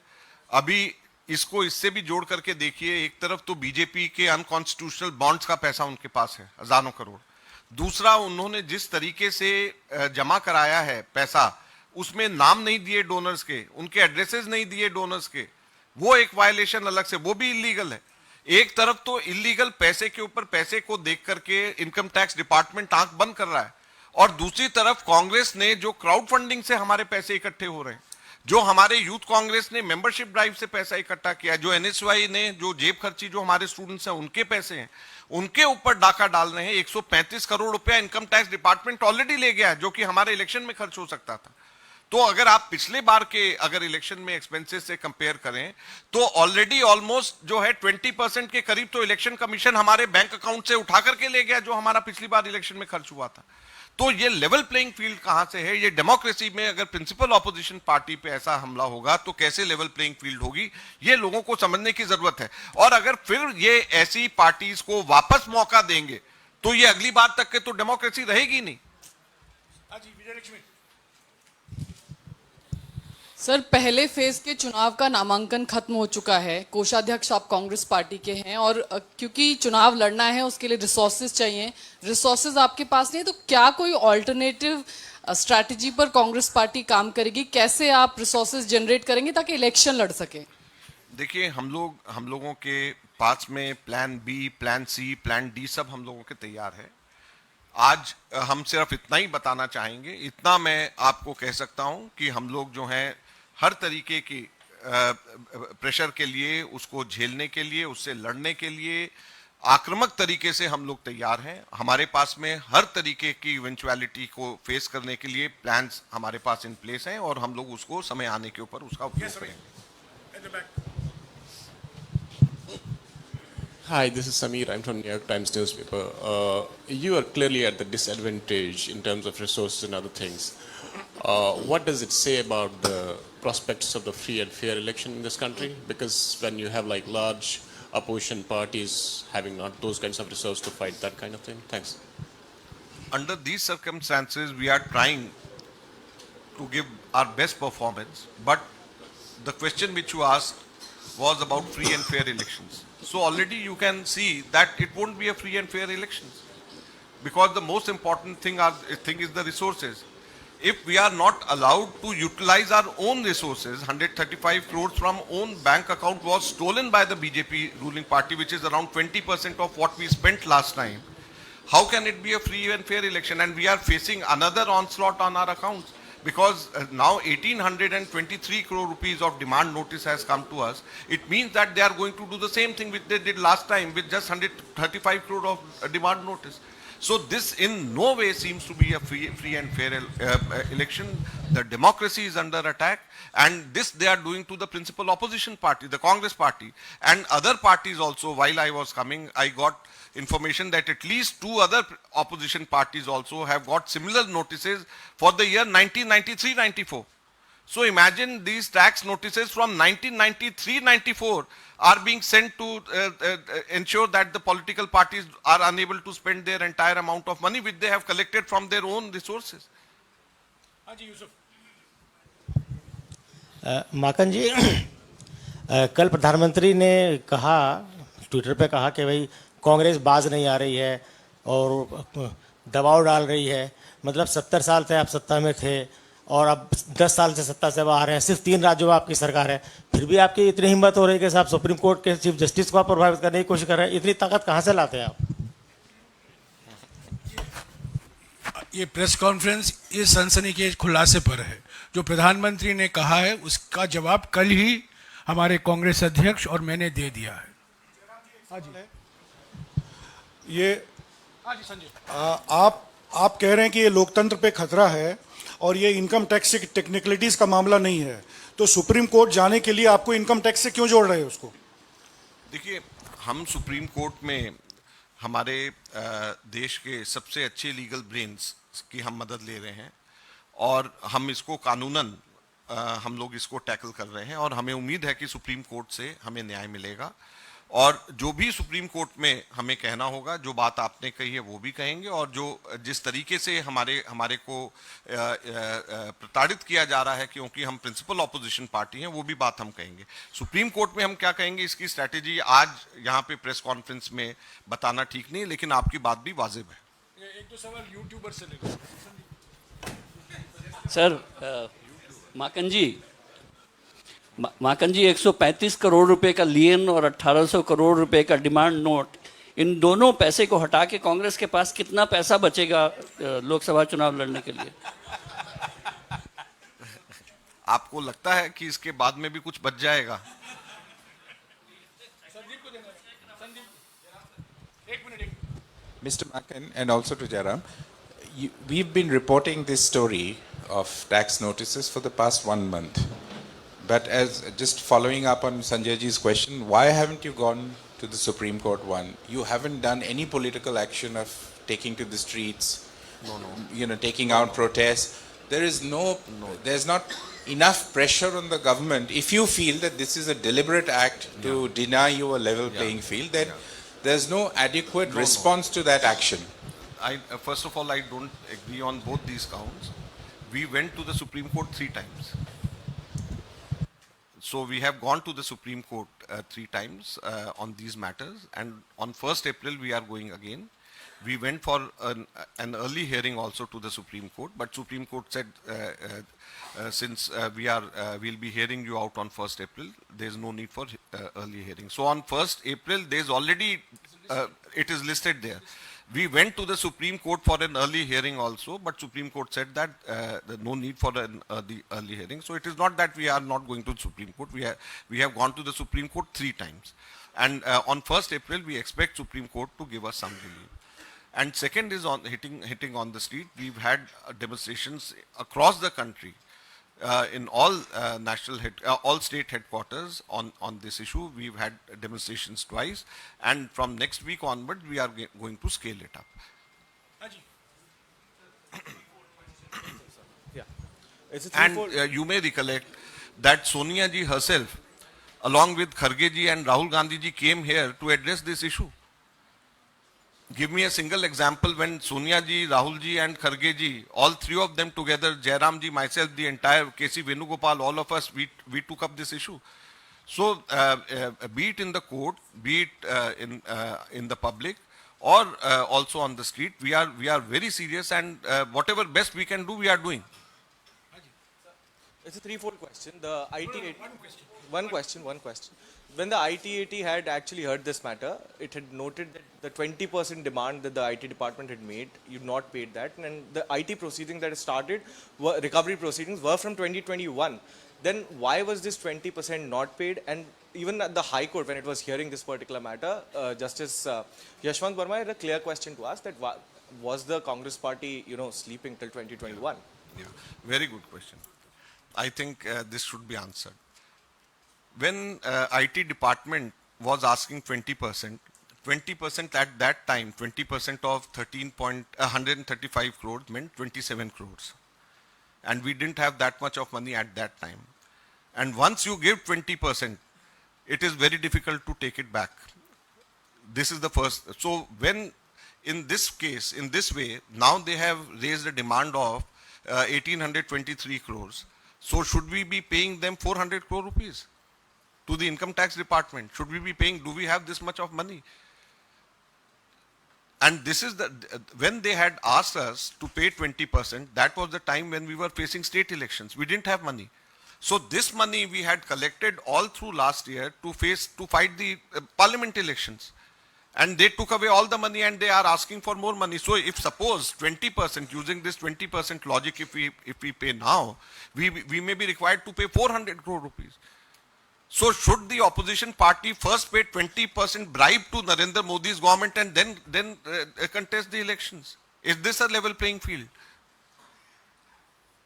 अभी इसको इससे भी जोड़ करके देखिए, एक तरफ तो बीजेपी के अनकॉन्स्टिट्यूशनल बॉन्ड्स का पैसा उनके पास है, हजारों करोड़। दूसरा, उन्होंने जिस तरीके से जमा कराया है पैसा, उसमें नाम नहीं दिए डोनर्स के, उनके एड्रेसेस नहीं दिए डोनर्स के, वो एक वायलेशन अलग से, वो भी इलीगल है। एक तरफ तो इलीगल पैसे के ऊपर पैसे को देख करके इनकम टैक्स डिपार्टमेंट आंख बंद कर रहा है, और दूसरी तरफ कांग्रेस ने जो क्राउड फंडिंग से हमारे पैसे इकट्ठे हो रहे हैं, जो हमारे यूथ कांग्रेस ने मेंबरशिप ड्राइव से पैसा इकट्ठा किया, जो एनएसवाई ने जो जेब खर्ची जो हमारे स्टूडेंट्स हैं उनके पैसे हैं, उनके ऊपर डाका डाल रहे हैं। 135 करोड़ रुपया इनकम टैक्स डिपार्टमेंट ऑलरेडी ले गया है, जो कि हमारे इलेक्शन में खर्च हो सकता था। तो अगर आप पिछले बार के अगर इलेक्शन में एक्सपेंसेस से कंपेयर करें तो ऑलरेडी ऑलमोस्ट जो है 20% के करीब तो इलेक्शन कमीशन हमारे बैंक अकाउंट से उठा करके ले गया, जो हमारा पिछली बार इलेक्शन में खर्च हुआ था। तो ये लेवल प्लेइंग फील्ड कहां से है? ये डेमोक्रेसी में अगर प्रिंसिपल ऑपोजिशन पार्टी पे ऐसा हमला होगा तो कैसे लेवल प्लेइंग फील्ड होगी, ये लोगों को समझने की जरूरत है। और अगर फिर ये ऐसी पार्टीज को वापस मौका देंगे तो ये अगली बार तक के तो डेमोक्रेसी रहेगी नहीं। सर, पहले फेज के चुनाव का नामांकन खत्म हो चुका है, कोषाध्यक्ष आप कांग्रेस पार्टी के हैं, और क्योंकि चुनाव लड़ना है उसके लिए रिसोर्सेज चाहिए, रिसोर्सेज आपके पास नहीं है, तो क्या कोई ऑल्टरनेटिव स्ट्रैटेजी पर कांग्रेस पार्टी काम करेगी? कैसे आप रिसोर्सेज जनरेट करेंगे ताकि इलेक्शन लड़ सके? देखिए, हम लोगों के पास में plan B, plan C, plan D सब हम लोगों के तैयार है। आज हम सिर्फ इतना ही बताना चाहेंगे, इतना मैं आपको कह सकता हूं कि हम लोग जो हैं हर तरीके की प्रेशर के लिए, उसको झेलने के लिए, उससे लड़ने के लिए आक्रामक तरीके से हम लोग तैयार हैं। हमारे पास में हर तरीके की इवेंचुअलिटी को फेस करने के लिए प्लान्स हमारे पास इन प्लेस हैं, और हम लोग उसको समय आने के ऊपर उसका उपयोग करेंगे। Hi, this is Samir. I'm from New York Times newspaper. You are clearly at the disadvantage in terms of resources and other things. What does it say about the prospects of the free and fair election in this country? Because when you have like large opposition parties having not those kinds of resources to fight that kind of thing? Thanks. Under these circumstances, we are trying to give our best performance, but the question which you asked was about free and fair elections. So already you can see that it won't be a free and fair elections, because the most important thing is the resources. If we are not allowed to utilize our own resources, 135 crores from own bank account was stolen by the BJP ruling party, which is around 20% of what we spent last time. How can it be a free and fair election? And we are facing another onslaught on our accounts, because now 1823 crore rupees of demand notice has come to us. It means that they are going to do the same thing which they did last time with just 135 crore of demand notice. So this in no way seems to be a free and fair election. The democracy is under attack, and this they are doing to the principal opposition party, the Congress party, and other parties also. While I was coming, I got information that at least 2 other opposition parties also have got similar notices for the year 1993-94. So imagine these tax notices from 1993-94 are being sent to ensure that the political parties are unable to spend their entire amount of money which they have collected from their own resources. माकन जी, कल प्रधानमंत्री ने कहा, Twitter पे कहा कि भाई कांग्रेस बाज नहीं आ रही है और दबाव डाल रही है। मतलब 70 साल से आप सत्ता में थे और अब 10 साल से सत्ता से बाहर हैं, सिर्फ 3 राज्यों में आपकी सरकार है, फिर भी आपकी इतनी हिम्मत हो रही है कि आप सुप्रीम कोर्ट के चीफ जस्टिस को आप प्रभावित करने की कोशिश कर रहे हैं। इतनी ताकत कहाँ से लाते हैं आप? ये प्रेस कॉन्फ्रेंस इस सनसनी के खुलासे पर है। जो प्रधानमंत्री ने कहा है उसका जवाब कल ही हमारे कांग्रेस अध्यक्ष और मैंने दे दिया है। ये आप कह रहे हैं कि ये लोकतंत्र पे खतरा है और ये इनकम टैक्स की टेक्निकलिटीज का मामला नहीं है, तो सुप्रीम कोर्ट जाने के लिए आपको इनकम टैक्स से क्यों जोड़ रहे हैं उसको? देखिए, हम सुप्रीम कोर्ट में हमारे देश के सबसे अच्छे लीगल ब्रेन्स की हम मदद ले रहे हैं और हम इसको कानूनन हम लोग इसको टैकल कर रहे हैं और हमें उम्मीद है कि सुप्रीम कोर्ट से हमें न्याय मिलेगा और जो भी सुप्रीम कोर्ट में हमें कहना होगा, जो बात आपने कही है वो भी कहेंगे और जो जिस तरीके से हमारे को प्रताड़ित किया जा रहा है क्योंकि हम प्रिंसिपल ऑपोजिशन पार्टी हैं, वो भी बात हम कहेंगे। सुप्रीम कोर्ट में हम क्या कहेंगे इसकी स्ट्रैटेजी आज यहाँ पे प्रेस कॉन्फ्रेंस में बताना ठीक नहीं, लेकिन आपकी बात भी वाजिब है। एक दो सवाल यूट्यूबर से ले लो। सर माकन जी 135 करोड़ रुपए का लियन और 1800 करोड़ रुपए का डिमांड नोट, इन दोनों पैसे को हटा के कांग्रेस के पास कितना पैसा बचेगा लोकसभा चुनाव लड़ने के लिए? आपको लगता है कि इसके बाद में भी कुछ बच जाएगा? Mr. Makan and also to Jairam, we've been reporting this story of tax notices for the past 1 month. But as just following up on Sanjay ji's question, why haven't you gone to the Supreme Court? One, you haven't done any political action of taking to the streets, taking out protests. There's not enough pressure on the government. If you feel that this is a deliberate act to deny you a level playing field, then there's no adequate response to that action. First of all, I don't agree on both these counts. We went to the Supreme Court 3 times. So we have gone to the Supreme Court 3 times on these matters, and on 1st April we are going again. We went for an early hearing also to the Supreme Court, but Supreme Court said since we'll be hearing you out on 1st April, there is no need for early hearing. So on 1st April, there is already it is listed there. We went to the Supreme Court for an early hearing also, but Supreme Court said that there's no need for an early hearing. So it is not that we are not going to the Supreme Court. We have gone to the Supreme Court 3 times. And on 1st April, we expect Supreme Court to give us some relief. And second is on hitting on the street. We've had demonstrations across the country in all all state headquarters on this issue. We've had demonstrations twice, and from next week onward, we are going to scale it up. And you may recollect that Sonia ji herself, along with Kharge ji and Rahul Gandhi ji, came here to address this issue. Give me a single example when Sonia ji, Rahul ji and Kharge ji, all 3 of them together, Jairam ji, myself, the entire KC Venugopal, all of us, we took up this issue. So be it in the court, be it in the public, or also on the street, we are very serious, and whatever best we can do, we are doing. It's a threefold question. The IT one question. When the ITAT had actually heard this matter, it had noted that the 20% demand that the IT department had made, you'd not paid that, and the IT proceedings that started, recovery proceedings, were from 2021. Then why was this 20% not paid? And even at the High Court, when it was hearing this particular matter, Justice Yashwant Verma had a clear question to ask, that was the Congress party, sleeping till 2021? Yeah, very good question. I think this should be answered. When IT department was asking 20% at that time, 20% of 135 crores meant 27 crores. And we didn't have that much of money at that time. And once you give 20%, it is very difficult to take it back. This is the first. So when in this case, in this way, now they have raised a demand of 1823 crores. So should we be paying them 400 crore rupees? To the income tax department? Should we be paying? Do we have this much of money? And this is when they had asked us to pay 20%, that was the time when we were facing state elections. We didn't have money. So this money we had collected all through last year to fight the parliament elections. And they took away all the money and they are asking for more money. So if suppose 20%, using this 20% logic, if we pay now, we may be required to pay 400 crore rupees. So should the opposition party first pay 20% bribe to Narendra Modi's government and then contest the elections? Is this a level playing field?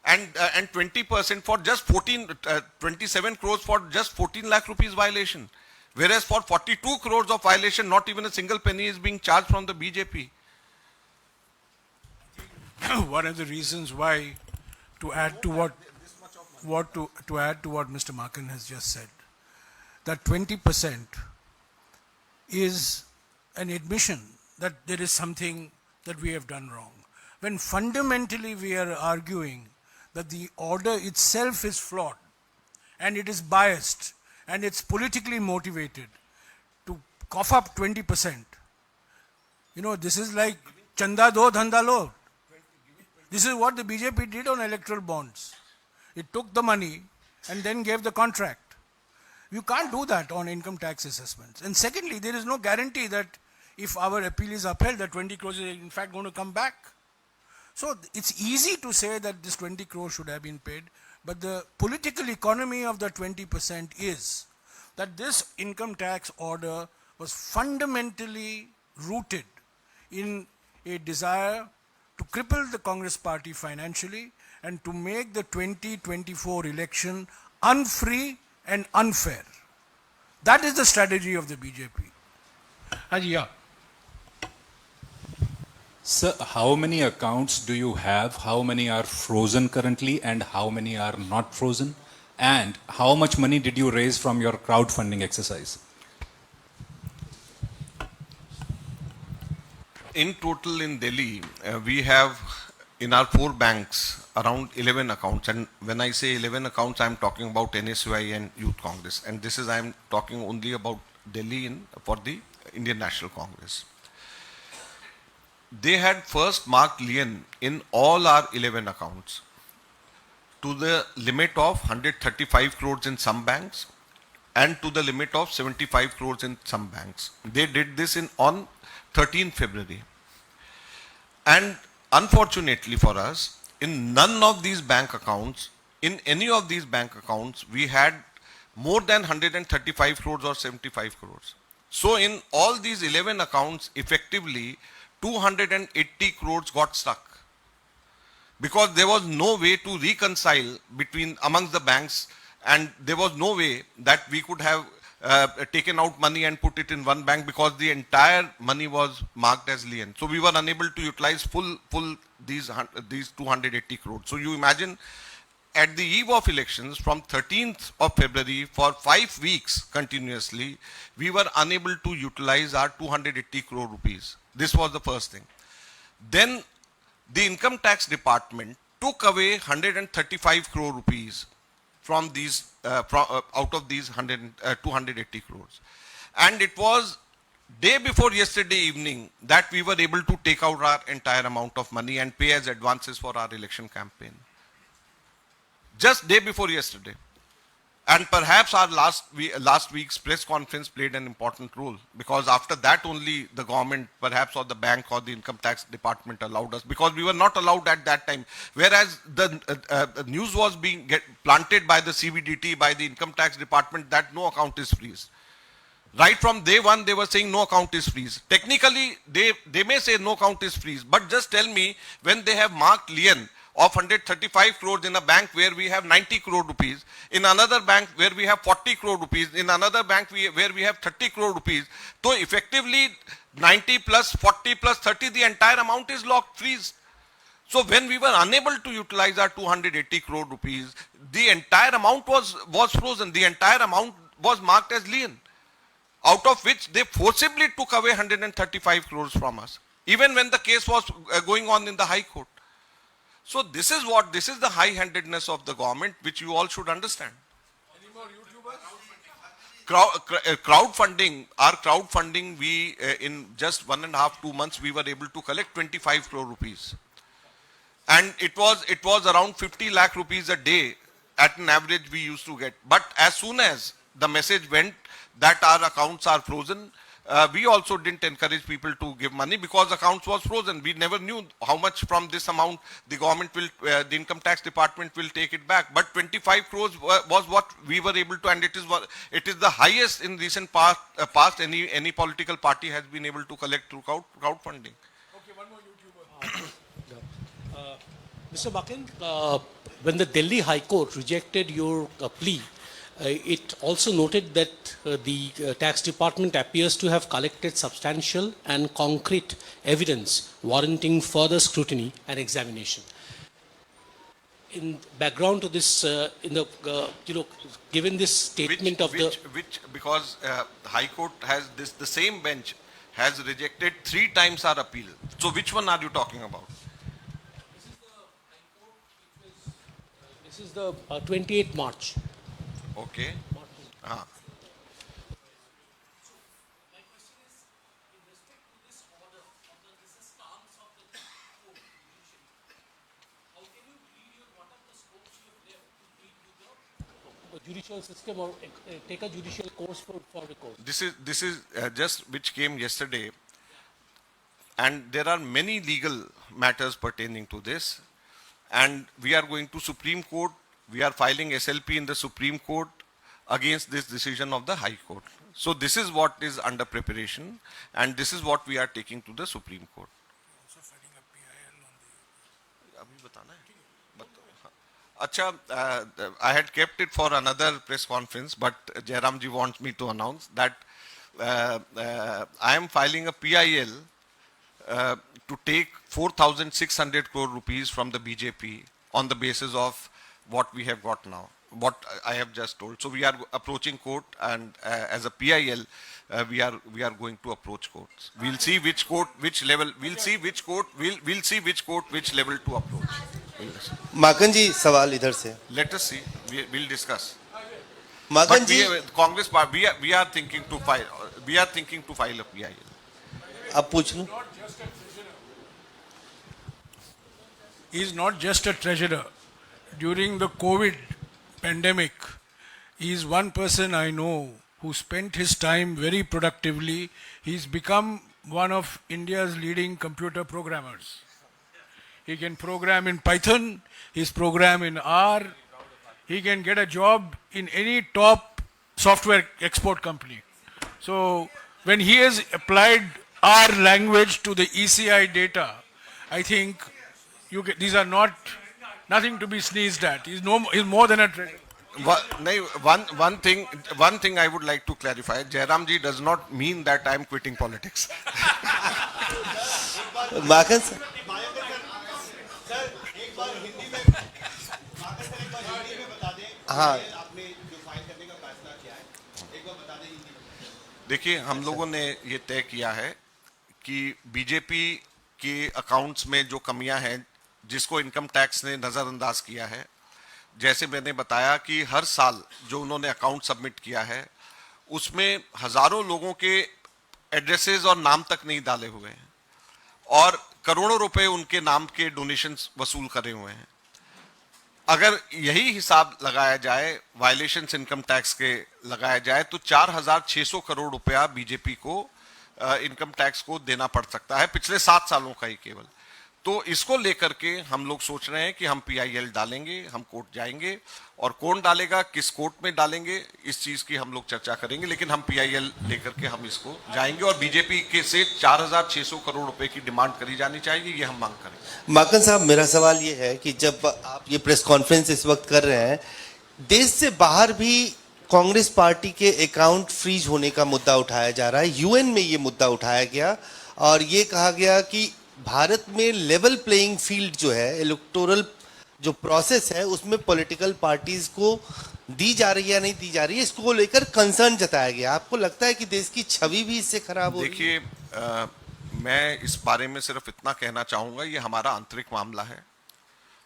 And 20% for just 27 crores for just 14 lakh rupees violation. Whereas for 42 crores of violation, not even a single penny is being charged from the BJP. One of the reasons why, to add to what Mr. Markan has just said, that 20% is an admission that there is something that we have done wrong. When fundamentally we are arguing that the order itself is flawed and it is biased and it's politically motivated, to cough up 20%, this is like chanda do, dhanda lo. This is what the BJP did on electoral bonds. It took the money and then gave the contract. You can't do that on income tax assessments. And secondly, there is no guarantee that if our appeal is upheld, that 20 crores is in fact going to come back. So it's easy to say that this 20 crores should have been paid, but the political economy of the 20% is that this income tax order was fundamentally rooted in a desire to cripple the Congress party financially and to make the 2024 election unfree and unfair. That is the strategy of the BJP. Yeah. Sir, how many accounts do you have? How many are frozen currently and how many are not frozen? And how much money did you raise from your crowdfunding exercise? In total in Delhi, we have in our 4 banks around 11 accounts. And when I say 11 accounts, I am talking about NSUI and Youth Congress. And this is, I am talking only about Delhi for the Indian National Congress. They had first marked lien in all our 11 accounts to the limit of 135 crores in some banks and to the limit of 75 crores in some banks. They did this on 13 February. And unfortunately for us, in none of these bank accounts, in any of these bank accounts, we had more than 135 crores or 75 crores. So in all these 11 accounts, effectively, 280 crores got stuck because there was no way to reconcile amongst the banks, and there was no way that we could have taken out money and put it in one bank because the entire money was marked as lien. So we were unable to utilize full these 280 crores. So you imagine, at the eve of elections from 13th of February for 5 weeks continuously, we were unable to utilize our 280 crore rupees. This was the first thing. Then the income tax department took away 135 crore rupees from these out of these 280 crores. And it was day before yesterday evening that we were able to take out our entire amount of money and pay as advances for our election campaign. Just day before yesterday. And perhaps our last week's press conference played an important role, because after that only the government, perhaps, or the bank or the income tax department allowed us, because we were not allowed at that time. Whereas the news was being planted by the CBDT, by the income tax department, that no account is freeze. Right from day one, they were saying no account is freeze. Technically, they may say no account is freeze, but just tell me, when they have marked lien of 135 crores in a bank where we have 90 crore rupees, in another bank where we have 40 crore rupees, in another bank where we have 30 crore rupees. So effectively 90 plus 40 plus 30, the entire amount is locked, freeze. So when we were unable to utilize our 280 crore rupees, the entire amount was frozen. The entire amount was marked as lien, out of which they forcibly took away 135 crores from us, even when the case was going on in the High Court. So this is the high-handedness of the government, which you all should understand. Any more YouTubers? Crowdfunding, our crowdfunding, we in just 1.5-2 months, we were able to collect 25 crore rupees. And it was around 50 lakh rupees a day at an average we used to get. But as soon as the message went that our accounts are frozen, we also didn't encourage people to give money because accounts was frozen. We never knew how much from this amount the government will, the income tax department will take it back. But 25 crores was what we were able to, and it is the highest in recent past any political party has been able to collect through crowdfunding. Okay, one more YouTuber. Mr. Markan, when the Delhi High Court rejected your plea, it also noted that the tax department appears to have collected substantial and concrete evidence warranting further scrutiny and examination. In background to this, given this statement because High Court has the same bench has rejected 3 times our appeal. So which one are you talking about? This is the 28th March. Okay. Judicial system or take a judicial course for the court. This is just which came yesterday, and there are many legal matters pertaining to this, and we are going to Supreme Court. We are filing SLP in the Supreme Court against this decision of the High Court. So this is what is under preparation, and this is what we are taking to the Supreme Court. Acha, I had kept it for another press conference, but Jairam ji wants me to announce that I am filing a PIL to take 4,600 crore rupees from the BJP on the basis of what we have got now, what I have just told. So we are approaching court, and as a PIL, we are going to approach courts. We'll see which court, which level. We'll see which court. We'll see which court, which level to approach. माकन जी सवाल इधर से. Let us see. We'll discuss. Maken ji, Congress party, we are thinking to file. We are thinking to file a PIL. आप पूछ लो. He is not just a treasurer. During the COVID pandemic, he is one person I know who spent his time very productively. He's become one of India's leading computer programmers. He can program in Python, he's program in R. He can get a job in any top software export company. So when he has applied R language to the ECI data, I think these are nothing to be sneezed at. He's more than a treasurer. One thing I would like to clarify. Jairam ji does not mean that I am quitting politics. Maken sir. हाँ. देखिए, हम लोगों ने ये तय किया है कि बीजेपी के अकाउंट्स में जो कमियां हैं, जिसको इनकम टैक्स ने नजरअंदाज किया है, जैसे मैंने बताया कि हर साल जो उन्होंने अकाउंट सबमिट किया है, उसमें हजारों लोगों के एड्रेसेस और नाम तक नहीं डाले हुए हैं और करोड़ों रुपए उनके नाम के डोनेशंस वसूल करे हुए हैं. अगर यही हिसाब लगाया जाए, वायलेशंस इनकम टैक्स के लगाया जाए, तो 4,600 करोड़ रुपया बीजेपी को इनकम टैक्स को देना पड़ सकता है पिछले 7 सालों का ही केवल. तो इसको लेकर के हम लोग सोच रहे हैं कि हम PIL डालेंगे, हम कोर्ट जाएंगे, और कौन डालेगा, किस कोर्ट में डालेंगे, इस चीज की हम लोग चर्चा करेंगे, लेकिन हम PIL लेकर के हम इसको जाएंगे और बीजेपी के से 4,600 करोड़ रुपए की डिमांड करी जानी चाहिए, ये हम मांग करेंगे. माकन साहब, मेरा सवाल ये है कि जब आप ये प्रेस कॉन्फ्रेंस इस वक्त कर रहे हैं, देश से बाहर भी कांग्रेस पार्टी के अकाउंट फ्रीज होने का मुद्दा उठाया जा रहा है. UN में ये मुद्दा उठाया गया और ये कहा गया कि भारत में लेवल प्लेइंग फील्ड जो है, इलेक्टोरल जो प्रोसेस है, उसमें पॉलिटिकल पार्टीज को दी जा रही है या नहीं दी जा रही है, इसको लेकर कंसर्न जताया गया. आपको लगता है कि देश की छवि भी इससे खराब हो रही है? देखिए, मैं इस बारे में सिर्फ इतना कहना चाहूंगा, ये हमारा आंतरिक मामला है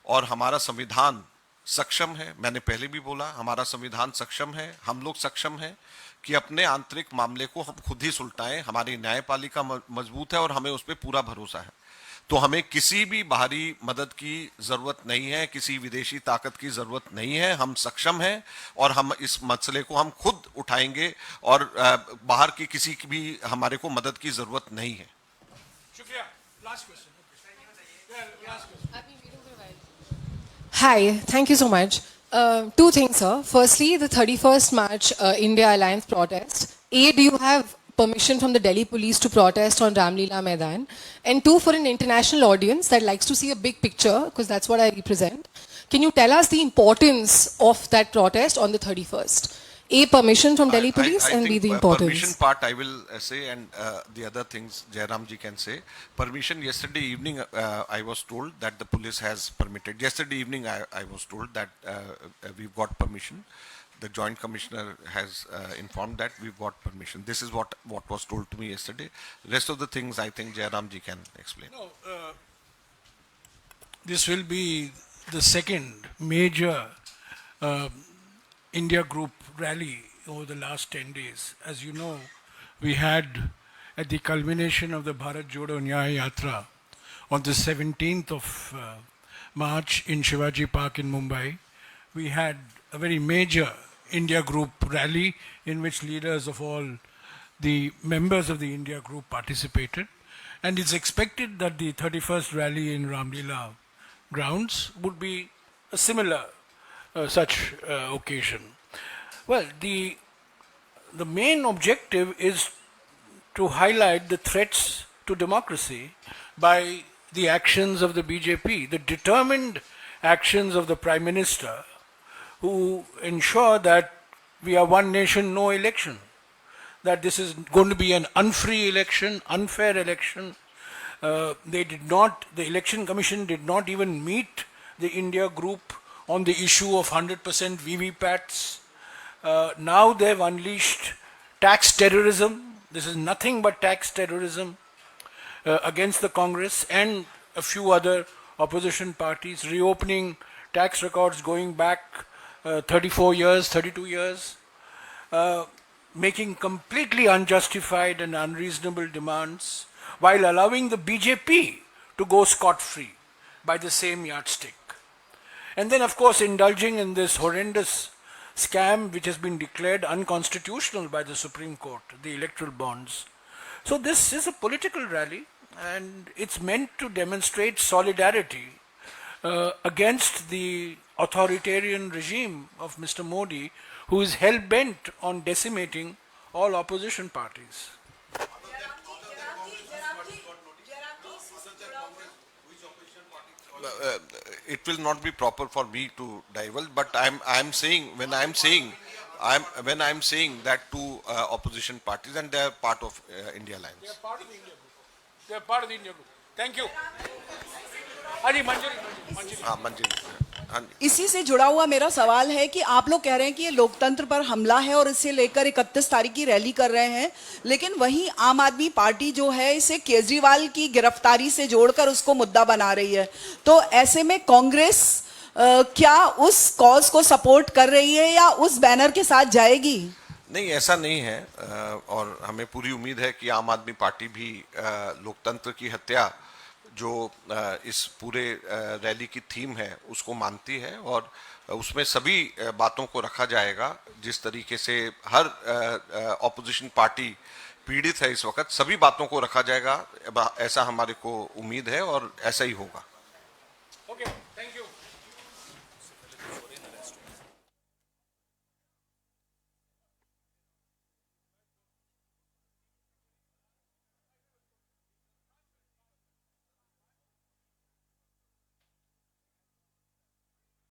और हमारा संविधान सक्षम है. मैंने पहले भी बोला, हमारा संविधान सक्षम है, हम लोग सक्षम हैं कि अपने आंतरिक मामले को हम खुद ही सुलटाएं. हमारी न्यायपालिका मजबूत है और हमें उस पर पूरा भरोसा है. तो हमें किसी भी बाहरी मदद की जरूरत नहीं है, किसी विदेशी ताकत की जरूरत नहीं है. हम सक्षम हैं और हम इस मसले को हम खुद उठाएंगे और बाहर की किसी की भी हमारे को मदद की जरूरत नहीं है. शुक्रिया. Last question. Hi, thank you so much. Two things, sir. Firstly, the 31st March India Alliance protest. A, do you have permission from the Delhi police to protest on Ramlila Maidan? And two, for an international audience that likes to see a big picture, because that's what I represent, can you tell us the importance of that protest on the 31st? A, permission from Delhi police, and B, think, the permission importance. part I will say, and the other things Jairam ji can say. Permission, yesterday evening I was told that the police has permitted. Yesterday evening I was told that we've got permission. The Joint Commissioner has informed that we've got permission. This is what was told to me yesterday. Rest of the things I think Jairam ji can explain. No, this will be the second major India Group rally over the last 10 days. As you know, we had at the culmination of the Bharat Jodo Nyaya Yatra on the 17th of March in Shivaji Park in Mumbai, we had a very major India Group rally in which leaders of all the members of the India Group participated. And it's expected that the 31st rally in Ramlila grounds would be a similar such occasion. Well, the main objective is to highlight the threats to democracy by the actions of the BJP, the determined actions of the Prime Minister, who ensure that we are one nation, no election, that this is going to be an unfree election, unfair election. The Election Commission did not even meet the India Group on the issue of 100% VVPATs. Now they've unleashed tax terrorism. This is nothing but tax terrorism against the Congress and a few other opposition parties, reopening tax records going back 34 years, 32 years, making completely unjustified and unreasonable demands, while allowing the BJP to go scot-free by the same yardstick. And then, of course, indulging in this horrendous scam which has been declared unconstitutional by the Supreme Court, the electoral bonds. So this is a political rally, and it's meant to demonstrate solidarity against the authoritarian regime of Mr. Modi, who is hell-bent on decimating all opposition parties. It will not be proper for me to divulge, but I'm saying when I'm saying that two opposition parties, and they are part of India Alliance. They are part of the India Group. They are part of the India Group. Thank you. Haji Manjari. Manjari. इसी से जुड़ा हुआ मेरा सवाल है कि आप लोग कह रहे हैं कि ये लोकतंत्र पर हमला है और इसे लेकर 31 तारीख की रैली कर रहे हैं, लेकिन वहीं आम आदमी पार्टी जो है इसे केजरीवाल की गिरफ्तारी से जोड़कर उसको मुद्दा बना रही है। तो ऐसे में कांग्रेस क्या उस कॉज को सपोर्ट कर रही है या उस बैनर के साथ जाएगी? नहीं, ऐसा नहीं है, और हमें पूरी उम्मीद है कि आम आदमी पार्टी भी लोकतंत्र की हत्या जो इस पूरे रैली की थीम है उसको मानती है, और उसमें सभी बातों को रखा जाएगा। जिस तरीके से हर ऑपोजिशन पार्टी पीड़ित है इस वक्त, सभी बातों को रखा जाएगा, ऐसा हमारे को उम्मीद है और ऐसा ही होगा। Okay.